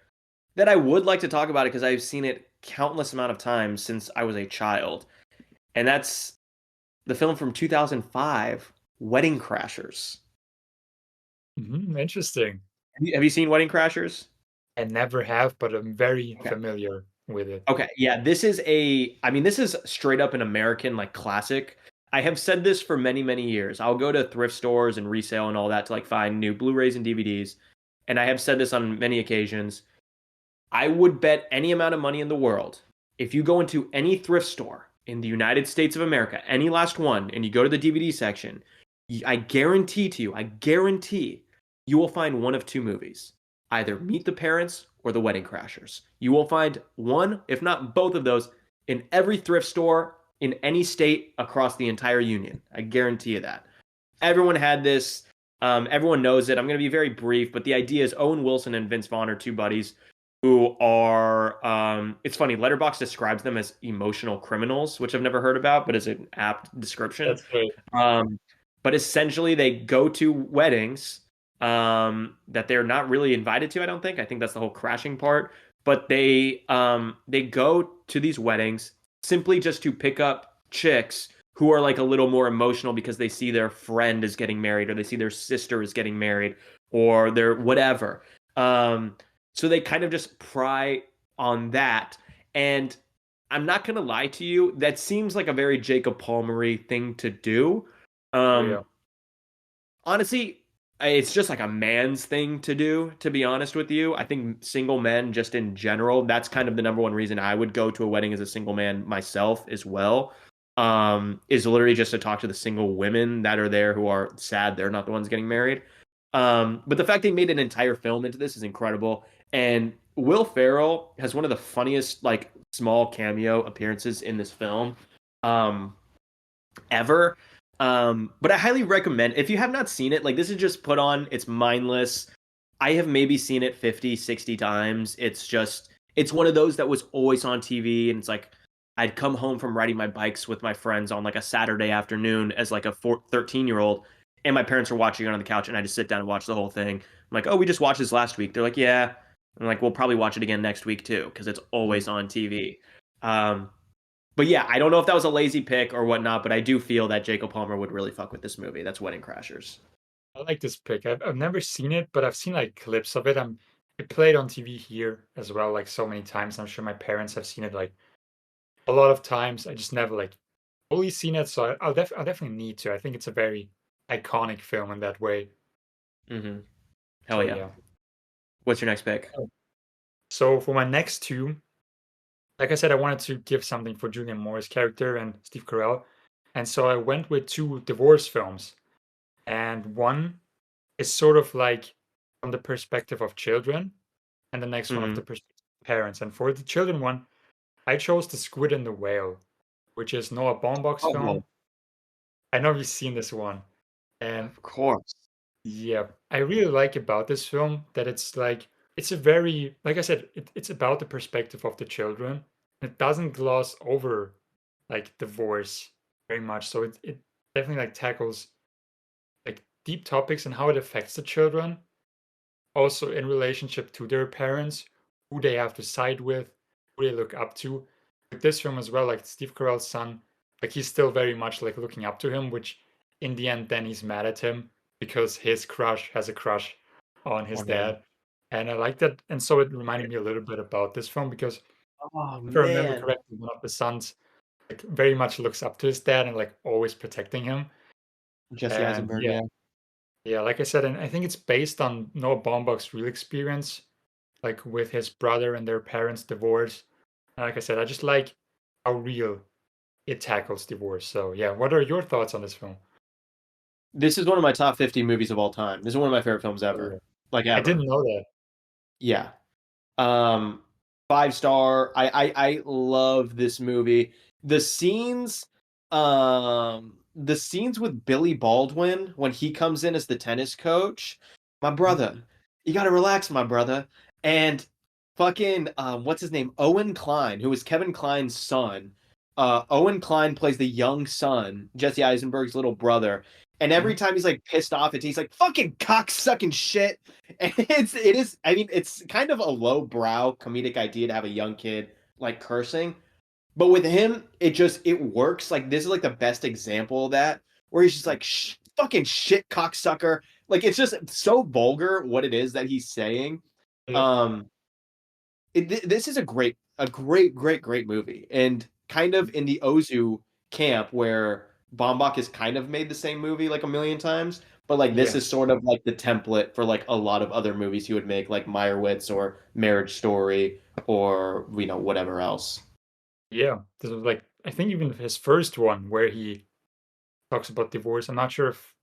that I would like to talk about it because I've seen it countless amount of times since I was a child. And that's the film from 2005, Wedding Crashers. one? Interesting. Have you seen Wedding Crashers? I never have, but I'm very Okay. familiar with it. Okay, yeah, this is straight up an American like classic. I have said this for many, many years. I'll go to thrift stores and resale and all that to like find new Blu-rays and DVDs. And I have said this on many occasions. I would bet any amount of money in the world, if you go into any thrift store in the United States of America, any last one, and you go to the DVD section, I guarantee you will find one of two movies. Either Meet the Parents or The Wedding Crashers. You will find one, if not both of those, in every thrift store in any state across the entire union. I guarantee you that. Everyone had this. Everyone knows it. I'm going to be very brief, but the idea is Owen Wilson and Vince Vaughn are two buddies who are. It's funny. Letterboxd describes them as emotional criminals, which I've never heard about, but is an apt description. That's great. Um, but essentially, they go to weddings that they're not really invited to. I don't think. I think that's the whole crashing part. But they go to these weddings simply just to pick up chicks who are like a little more emotional because they see their friend is getting married or they see their sister is getting married or their whatever. Um, so they kind of just pry on that. And I'm not gonna lie to you, that seems like a very Jacob Palmery thing to do. Oh yeah. Um, honestly, it's just like a man's thing to do, to be honest with you. I think single men, just in general, that's kind of the number one reason I would go to a wedding as a single man myself as well. Is literally just to talk to the single women that are there who are sad they're not the ones getting married. But the fact they made an entire film into this is incredible. And Will Ferrell has one of the funniest, like, small cameo appearances in this film. Um, ever. But I highly recommend if you have not seen it, like this is just put on, it's mindless. I have maybe seen it 50, 60 times. It's one of those that was always on TV and it's like I'd come home from riding my bikes with my friends on like a Saturday afternoon as like a 13-year-old and my parents were watching it on the couch and I just sit down and watch the whole thing. I'm like, "Oh, we just watched this last week." They're like, "Yeah." I'm like, "We'll probably watch it again next week too because it's Mhm. always on TV." Um, but yeah, I don't know if that was a lazy pick or whatnot, but I do feel that Jacob Palmer would really fuck with this movie. That's Wedding Crashers. I like this pick. I've never seen it, but I've seen like clips of it. It played on TV here as well, like so many times. I'm sure my parents have seen it like a lot of times. I just never like fully seen it, so I'll definitely need to. I think it's a very iconic film in that way. Mm-hmm. Hell So yeah. yeah. What's your next pick? So for my next two, like I said, I wanted to give something for Julian Moore's character and Steve Carell, and so I went with two divorce films, and one is sort of like from the perspective of children, and the next one of Mm-hmm. the perspective of parents. And for the children one, I chose The Squid and the Whale, which is Noah Baumbach's Oh, film. I know you've seen this one, and of course. yeah, I really like about this film that it's like it's a very like I said, it's about the perspective of the children. It doesn't gloss over like divorce very much. So it definitely like tackles like deep topics and how it affects the children, also in relationship to their parents, who they have to side with, who they look up to. With this film as well, like Steve Carell's son, like he's still very much like looking up to him, which in the end then he's mad at him because his crush has a crush on his On him. dad. And I like that. And so it reminded me a little bit about this film because Oh if I remember man. correctly, one of the sons like very much looks up to his dad and like always protecting him. Jesse And Eisenberg, yeah, yeah. yeah, like I said, and I think it's based on Noah Baumbach's real experience, like with his brother and their parents' divorce. And like I said, I just like how real it tackles divorce. So yeah, what are your thoughts on this film? This is one of my top 50 movies of all time. This is one of my favorite films Oh, yeah. ever. Like I didn't ever. know that. Yeah. Um, 5 star. I love this movie. The scenes, the scenes with Billy Baldwin when he comes in as the tennis coach. My brother, you gotta relax, my brother. And fucking what's his name? Owen Klein, who is Kevin Kline's son. Owen Klein plays the young son, Jesse Eisenberg's little brother. And every Mhm. time he's like pissed off, he's like fucking cocksucking shit. And it is. I mean, it's kind of a low-brow comedic idea to have a young kid like cursing, but with him, it works. Like this is like the best example of that, where he's just like fucking shit cocksucker. Like it's just so vulgar what it is that he's saying. Yeah, Um, this is a great movie, and kind of in the Ozu camp where Baumbach has kind of made the same movie like a million times, but like this yeah, is sort of like the template for like a lot of other movies he would make, like Meyerowitz or Marriage Story or whatever else. yeah. This was like I think even his first one where he talks about divorce. I'm not sure if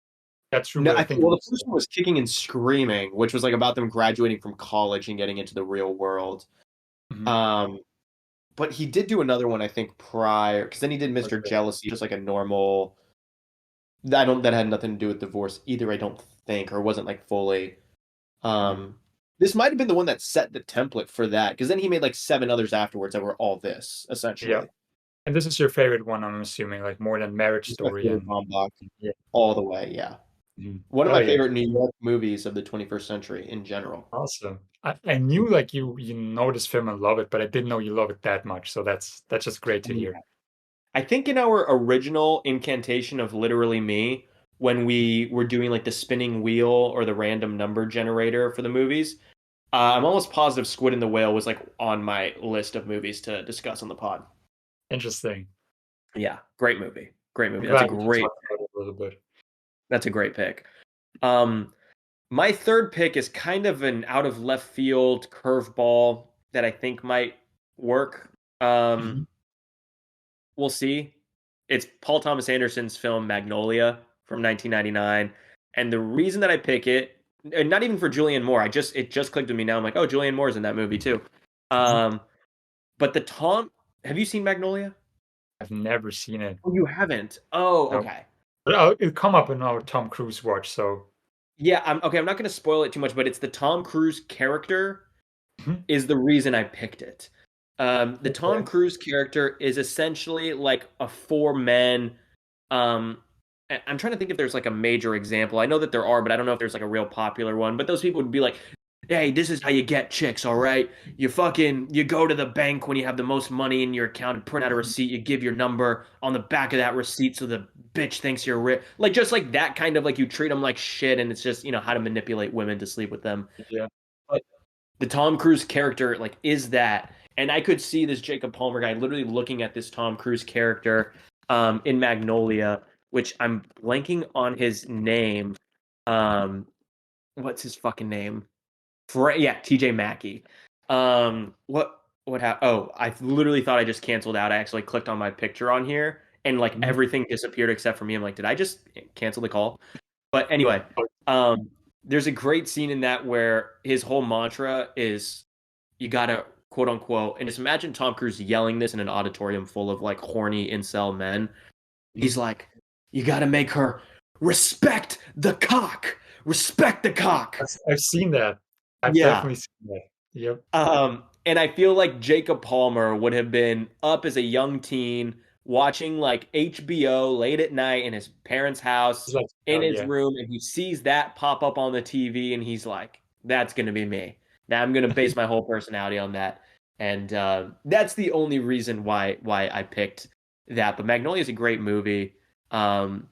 that's true, No, but I I think think well it the was. first one was Kicking and Screaming, which was like about them graduating from college and getting into the real world. Mhm. Um, but he did do another one, I think, prior, because then he did Mr. Okay. Jealousy, just like a normal. That had nothing to do with divorce either, I don't think, or wasn't like fully. Mhm. Um, this might have been the one that set the template for that, because then he made like 7 others afterwards that were all this Yeah. essentially. And this is your favorite one, I'm assuming, like more than Marriage It's my Story favorite and Baumbach yeah. all the way. Yeah, Mhm. one of Oh my yeah. favorite New York movies of the 21st century in general. Awesome. I knew like you know this film and love it, but I didn't know you love it that much. So that's just great to hear. I think in our original incantation of Literally Me, when we were doing like the spinning wheel or the random number generator for the movies, I'm almost positive Squid and the Whale was like on my list of movies to discuss on the pod. Interesting. Yeah, great movie. Great I'm movie. That's a glad we can great talk about it a little bit. that's a great pick. Um, my third pick is kind of an out of left field curveball that I think might work. Mhm. We'll see. It's Paul Thomas Anderson's film Magnolia from 1999, and the reason that I pick it, and not even for Julianne Moore, it just clicked with me now. I'm like, oh, Julianne Moore's in that movie too. Mhm. Um, but the Tom, have you seen Magnolia? I've never seen it. Oh, you haven't. Oh, No. okay. But it'll come up in our Tom Cruise watch, so Yeah, I'm okay. I'm not going to spoil it too much, but it's the Tom Cruise character Mhm. is the reason I picked it. The Tom Okay. Cruise character is essentially like a four-man. I'm trying to think if there's like a major example. I know that there are, but I don't know if there's like a real popular one. But those people would be like, "Hey, this is how you get chicks, all right? You go to the bank when you have the most money in your account and print out a Mhm. receipt. You give your number on the back of that receipt so the bitch thinks you're rich. Like just like that kind of like you treat them like shit, and it's just how to manipulate women to sleep with them. Yeah. But the Tom Cruise character is that, and I could see this Jacob Palmer guy literally looking at this Tom Cruise character in Magnolia, which I'm blanking on his name. What's his fucking name? TJ Mackey. What happened? Oh, I literally thought I just canceled out. I actually clicked on my picture on here and like everything disappeared except for me. I'm like, did I just cancel the call? But anyway, there's a great scene in that where his whole mantra is you gotta quote unquote, and just imagine Tom Cruise yelling this in an auditorium full of like horny incel men. He's like, you gotta make her respect the cock. Respect the cock. I've seen that. I've Yeah. definitely seen that. Yep. And I feel like Jacob Palmer would have been up as a young teen watching like HBO late at night in his parents' house Like, in his room, and he sees that pop up on the TV, and he's like, "That's gonna be me. Now I'm gonna base my whole personality on that." And that's the only reason why I picked that. But Magnolia is a great movie. And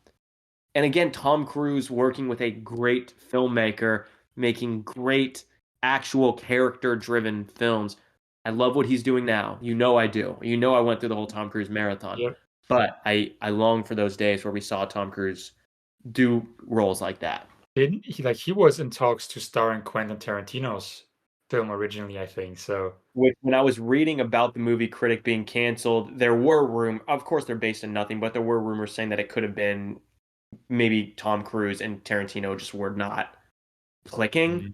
again, Tom Cruise working with a great filmmaker, making great actual character-driven films. I love what he's doing now. You know I do. You know I went through the whole Tom Cruise marathon. Yep. But I long for those days where we saw Tom Cruise do roles like that. Didn't he was in talks to star in Quentin Tarantino's film originally, I think. So When I was reading about the movie Critic being canceled, there were of course they're based in nothing, but there were rumors saying that it could have been maybe Tom Cruise and Tarantino just were not clicking.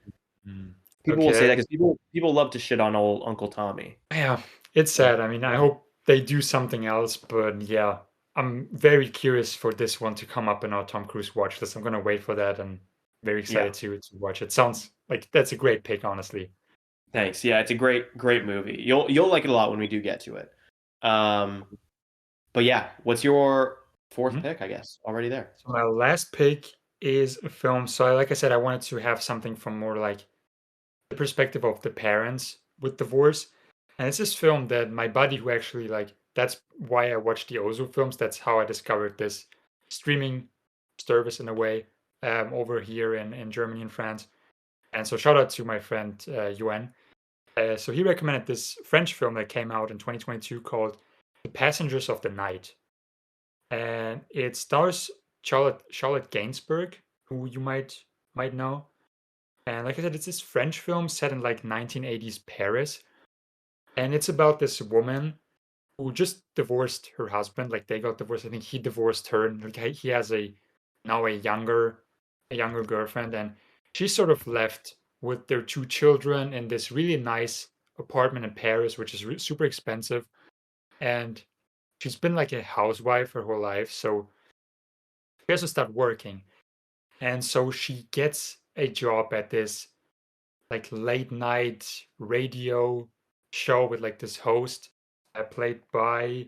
People will say that because people love to shit on old Uncle Tommy. Yeah, it's sad. I mean, I hope they do something else, but yeah, I'm very curious for this one to come up in our Tom Cruise watch list. I'm gonna wait for that and very excited to watch it. Sounds like that's a great pick, honestly. Thanks. Yeah, it's a great movie. You'll like it a lot when we do get to it. But yeah, what's your fourth pick? I guess already there. So my last pick is a film. So like I said, I wanted to have something from more like the perspective of the parents with divorce. And it's this film that my buddy who actually that's why I watched the Ozu films. That's how I discovered this streaming service in a way over here in Germany and France. And so shout out to my friend Yuan. So he recommended this French film that came out in 2022 called The Passengers of the Night. And it stars Charlotte Gainsbourg, who you might know. And like I said, it's this French film set in like 1980s Paris. And it's about this woman who just divorced her husband. Like they got divorced. I think he divorced her. And like, he has now a younger girlfriend. And she's sort of left with their two children in this really nice apartment in Paris, which is super expensive. And she's been like a housewife her whole life. So she has to start working. And so she gets a job at this like late night radio show with like this host played by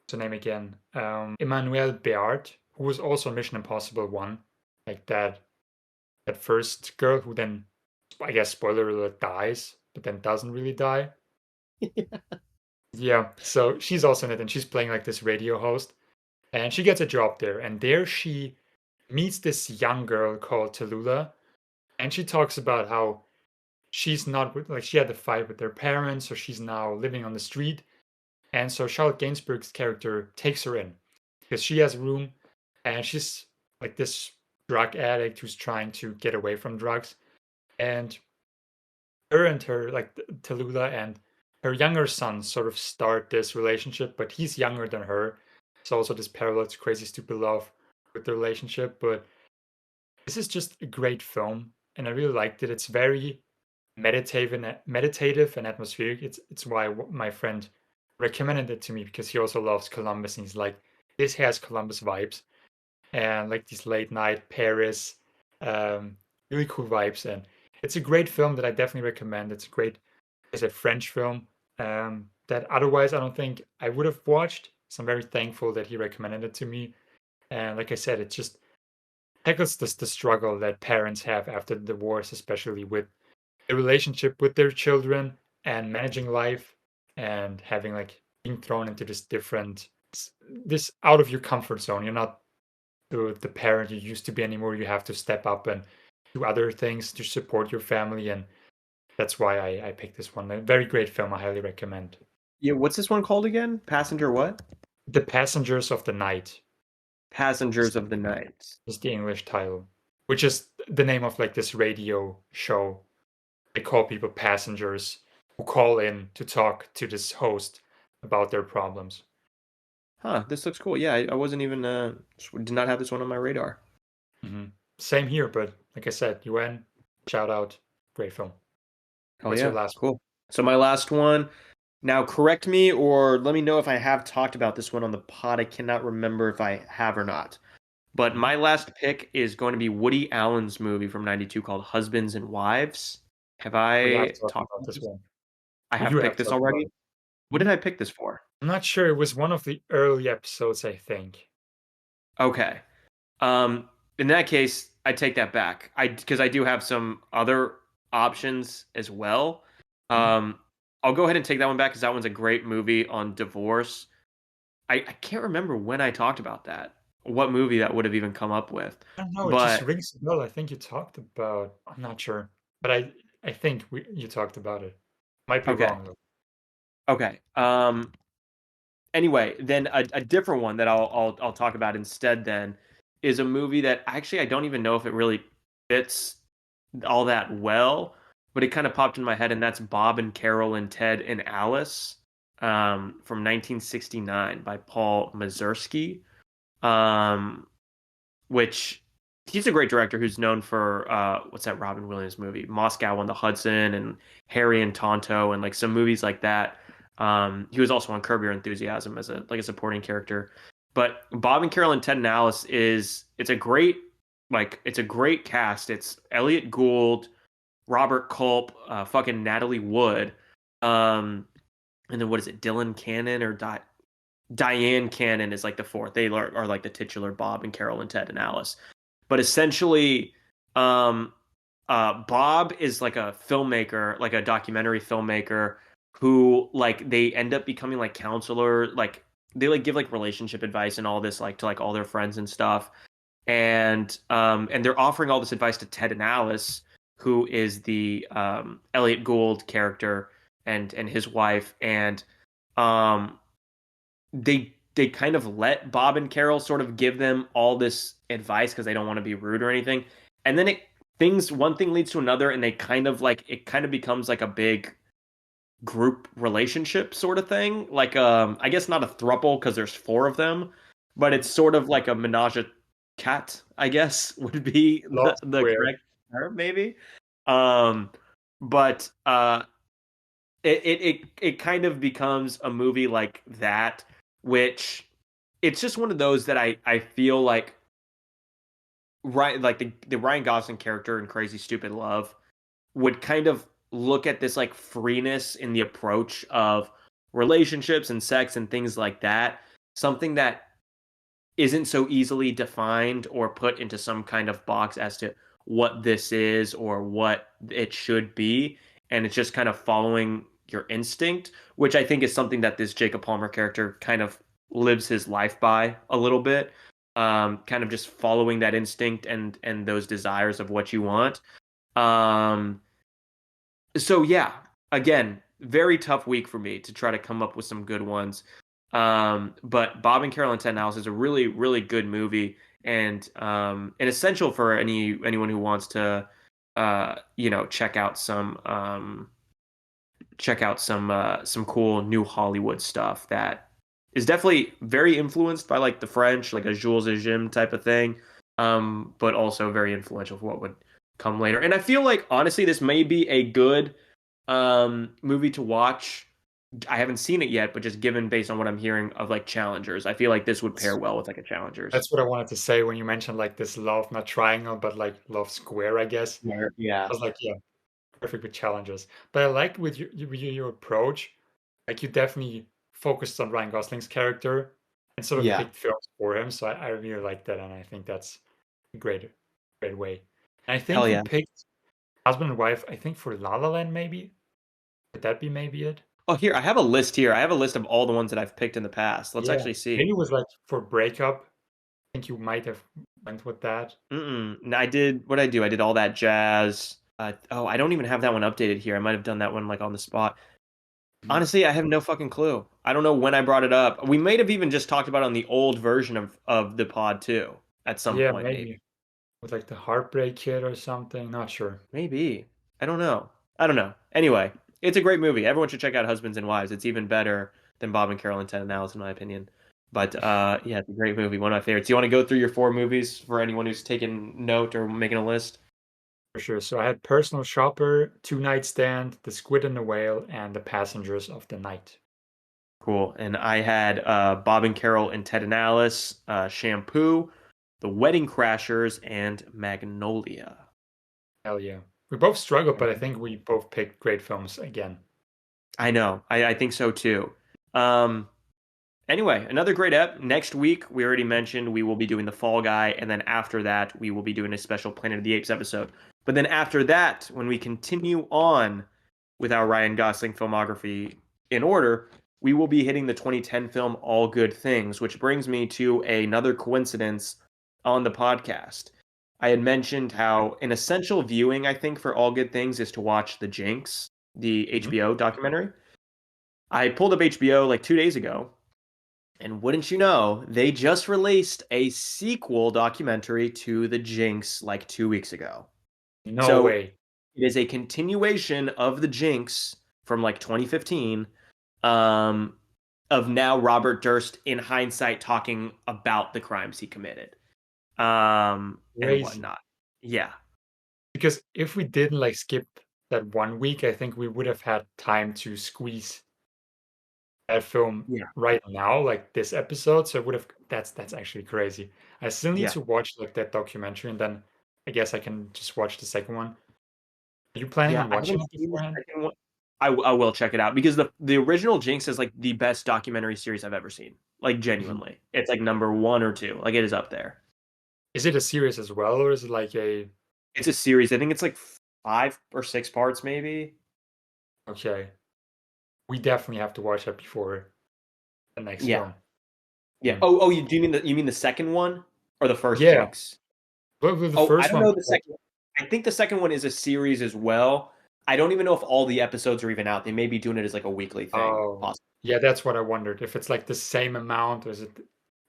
what's her name again? Emmanuel Beard, who was also Mission Impossible 1, like that first girl who then, I guess spoiler alert, dies, but then doesn't really die. Yeah, so she's also in it, and she's playing like this radio host, and she gets a job there, and there she meets this young girl called Tallulah, and she talks about how she's not like she had a fight with their parents, so she's now living on the street. And so Charlotte Gainsbourg's character takes her in because she has a room and she's like this drug addict who's trying to get away from drugs. And her like Tallulah and her younger son sort of start this relationship, but he's younger than her. It's also this parallel to Crazy Stupid Love with the relationship. But this is just a great film, and I really liked it. It's very meditative and atmospheric. It's why my friend recommended it to me because he also loves Columbus, and he's like, this has Columbus vibes and like these late night Paris, really cool vibes. And it's a great film that I definitely recommend. It's a French film that otherwise I don't think I would have watched. So I'm very thankful that he recommended it to me. And like I said, it just tackles the struggle that parents have after the divorce, especially with the relationship with their children and managing life and having like being thrown into this out of your comfort zone. You're not the parent you used to be anymore. You have to step up and do other things to support your family, and that's why I picked this one. A very great film. I highly recommend. Yeah, what's this one called again? Passenger what? The Passengers of the Night Passengers of the Night. is the English title, which is the name of like this radio show. They call people passengers who call in to talk to this host about their problems. Huh, this looks cool. Yeah, I wasn't even did not have this one on my radar. Same here, but like I said, UN, shout out, great film. Oh What's yeah, your last one? cool. So my last one. Now correct me or let me know if I have talked about this one on the pod. I cannot remember if I have or not. But Mhm. my last pick is going to be Woody Allen's movie from '92 called Husbands and Wives. Have We have I talked talked about about this this? one. I You have have picked this talked about already. it. What did Mhm. I pick this for? I'm not sure. It was one of the early episodes, I think. Okay. In that case, I take that back. Because I do have some other options as well. Mhm. I'll go ahead and take that one back because that one's a great movie on divorce. I can't remember when I talked about that. What movie that would have even come up with. I don't know. It just But rings a bell. I think you talked about. I'm not sure, but I think you talked about it. Might be okay. wrong though. Okay. Anyway, then a different one that I'll talk about instead then is a movie that actually I don't even know if it really fits all that well, but it kind of popped in my head, and that's Bob and Carol and Ted and Alice from 1969 by Paul Mazursky, um, which he's a great director who's known for what's that Robin Williams movie, Moscow on the Hudson, and Harry and Tonto, and like some movies like that. He was also on Curb Your Enthusiasm as a supporting character. But Bob and Carol and Ted and Alice it's a great it's a great cast. It's Elliot Gould, Robert Culp, fucking Natalie Wood, and then what is it? Dylan Cannon or Diane Cannon is like the fourth. They are like the titular Bob and Carol and Ted and Alice. But essentially, um, Bob is like a filmmaker, like a documentary filmmaker who like they end up becoming like counselor, like they like give like relationship advice and all this like to like all their friends and stuff. And they're offering all this advice to Ted and Alice, who is the Elliot Gould character and his wife, and um they kind of let Bob and Carol sort of give them all this advice because they don't want to be rude or anything. And then one thing leads to another, and they kind of like it kind of becomes like a big group relationship sort of thing. Like I guess not a throuple because there's four of them, but it's sort of like a menage a cat, I guess would be Love the Square. correct term maybe. Um but it kind of becomes a movie like that, which it's just one of those that I feel like right like the Ryan Gosling character in Crazy Stupid Love would kind of look at this like freeness in the approach of relationships and sex and things like that, something that isn't so easily defined or put into some kind of box as to what this is or what it should be, and it's just kind of following your instinct, which I think is something that this Jacob Palmer character kind of lives his life by a little bit, kind of just following that instinct and those desires of what you want. um so yeah, again, very tough week for me to try to come up with some good ones. But Bob and Carol and Ten House is a really, really good movie, and essential for anyone who wants to check out some cool new Hollywood stuff that is definitely very influenced by like the French, like a Jules Jim type of thing, but also very influential for what would come later. And I feel like honestly, this may be a good movie to watch. I haven't seen it yet, but just given based on what I'm hearing of like Challengers, I feel like this would pair That's, well with like a Challengers. that's what I wanted to say when you mentioned like this love, not triangle, but like love square, I guess. Yeah. I was like, yeah, perfect with challenges. But I like with your approach, like you definitely focused on Ryan Gosling's character and sort of Yeah. picked films for him. So I really like that, and I think that's a great way. And I Hell think you yeah. picked husband and wife. I think for La La Land, maybe would that be maybe it? Oh, here, I have a list here. I have a list of all the ones that I've picked in the past. Let's Yeah, actually see. maybe it was like for breakup. I think you might have went with that. No, I did what I do. I did all that jazz. Oh, I don't even have that one updated here. I might have done that one like on the spot. Honestly, I have no fucking clue. I don't know when I brought it up. We might have even just talked about it on the old version of the pod too, at some Yeah, point, maybe. maybe with like the Heartbreak Kid or something. Not sure. Maybe. I don't know. I don't know. Anyway, it's a great movie. Everyone should check out Husbands and Wives. It's even better than Bob and Carol and Ted and Alice, in my opinion. But yeah, it's a great movie. One of my favorites. Do you want to go through your 4 movies for anyone who's taking note or making a list? For sure. So I had Personal Shopper, Two Night Stand, The Squid and the Whale, and The Passengers of the Night. Cool. And I had Bob and Carol and Ted and Alice, Shampoo, The Wedding Crashers, and Magnolia. Hell yeah. We both struggled, but I Mhm. think we both picked great films again. I know. I think so too. Um, Anyway, another great ep. Next week, we already mentioned we will be doing the Fall Guy, and then after that, we will be doing a special Planet of the Apes episode. But then after that, when we continue on with our Ryan Gosling filmography in order, we will be hitting the 2010 film All Good Things, which brings me to another coincidence on the podcast. I had mentioned how an essential viewing, I think, for All Good Things is to watch The Jinx, the Mhm. HBO documentary. I pulled up HBO like 2 days ago, and wouldn't you know, they just released a sequel documentary to The Jinx like 2 weeks ago. No So way. it is a continuation of The Jinx from like 2015, um, of now Robert Durst in hindsight talking about the crimes he committed, and Crazy. whatnot. Yeah, Because if we didn't like skip that 1 week, I think we would have had time to squeeze that film yeah, right now, like this episode. So it would have that's actually crazy. I still need yeah, to watch like that documentary and then I guess I can just watch the second one. Are you planning yeah. on I watching haven't it seen the beforehand? second one. I will check it out because the original Jinx is like the best documentary series I've ever seen. Like Mhm. genuinely, it's like number 1 or 2. Like it is up there. Is it a series as well, or is it like a It's a series. I think it's like 5 or 6 parts, maybe. okay? We definitely have to watch that before the next Yeah, film. yeah. Mm. Oh, you mean the second one or the first Yeah, Jinx? but with the Oh, I first don't one know was the like, second. I think the second one is a series as well. I don't even know if all the episodes are even out. They may be doing it as like a weekly thing, oh, possibly. yeah, that's what I wondered. If it's like the same amount, or is it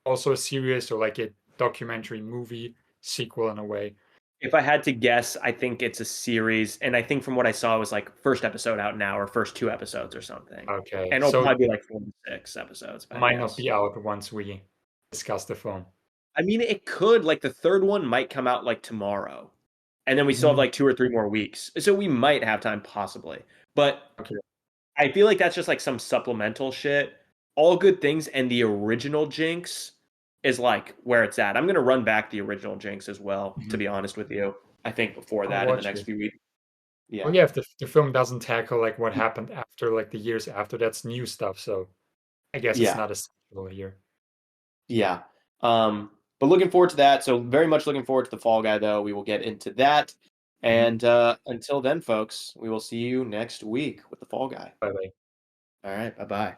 also a series or like a documentary movie sequel in a way? If I had to guess, I think it's a series, and I think from what I saw, it was like first episode out now, or first 2 episodes or something. Okay, And it'll so probably be like 4 to 6 episodes, if I had to might not guess. be out once we discuss the film. I mean, it could. Like the third one might come out like tomorrow, and then we still have Mm, like 2 or 3 more weeks, so we might have time possibly. But okay. I feel like that's just like some supplemental shit. All Good Things and the original Jinx is like where it's at. I'm gonna run back the original Jinx as well, to Mhm. be honest with you. I think before I'll that in the watch next it. few weeks. Well, Yeah. yeah, if the film doesn't tackle like what happened after like the years after, that's new stuff. So I guess it's Yeah. not essential here. Yeah. But looking forward to that. So very much looking forward to the Fall Guy though. We will get into that. Mhm. And until then, folks, we will see you next week with the Fall Guy. Bye bye. All right. Bye bye.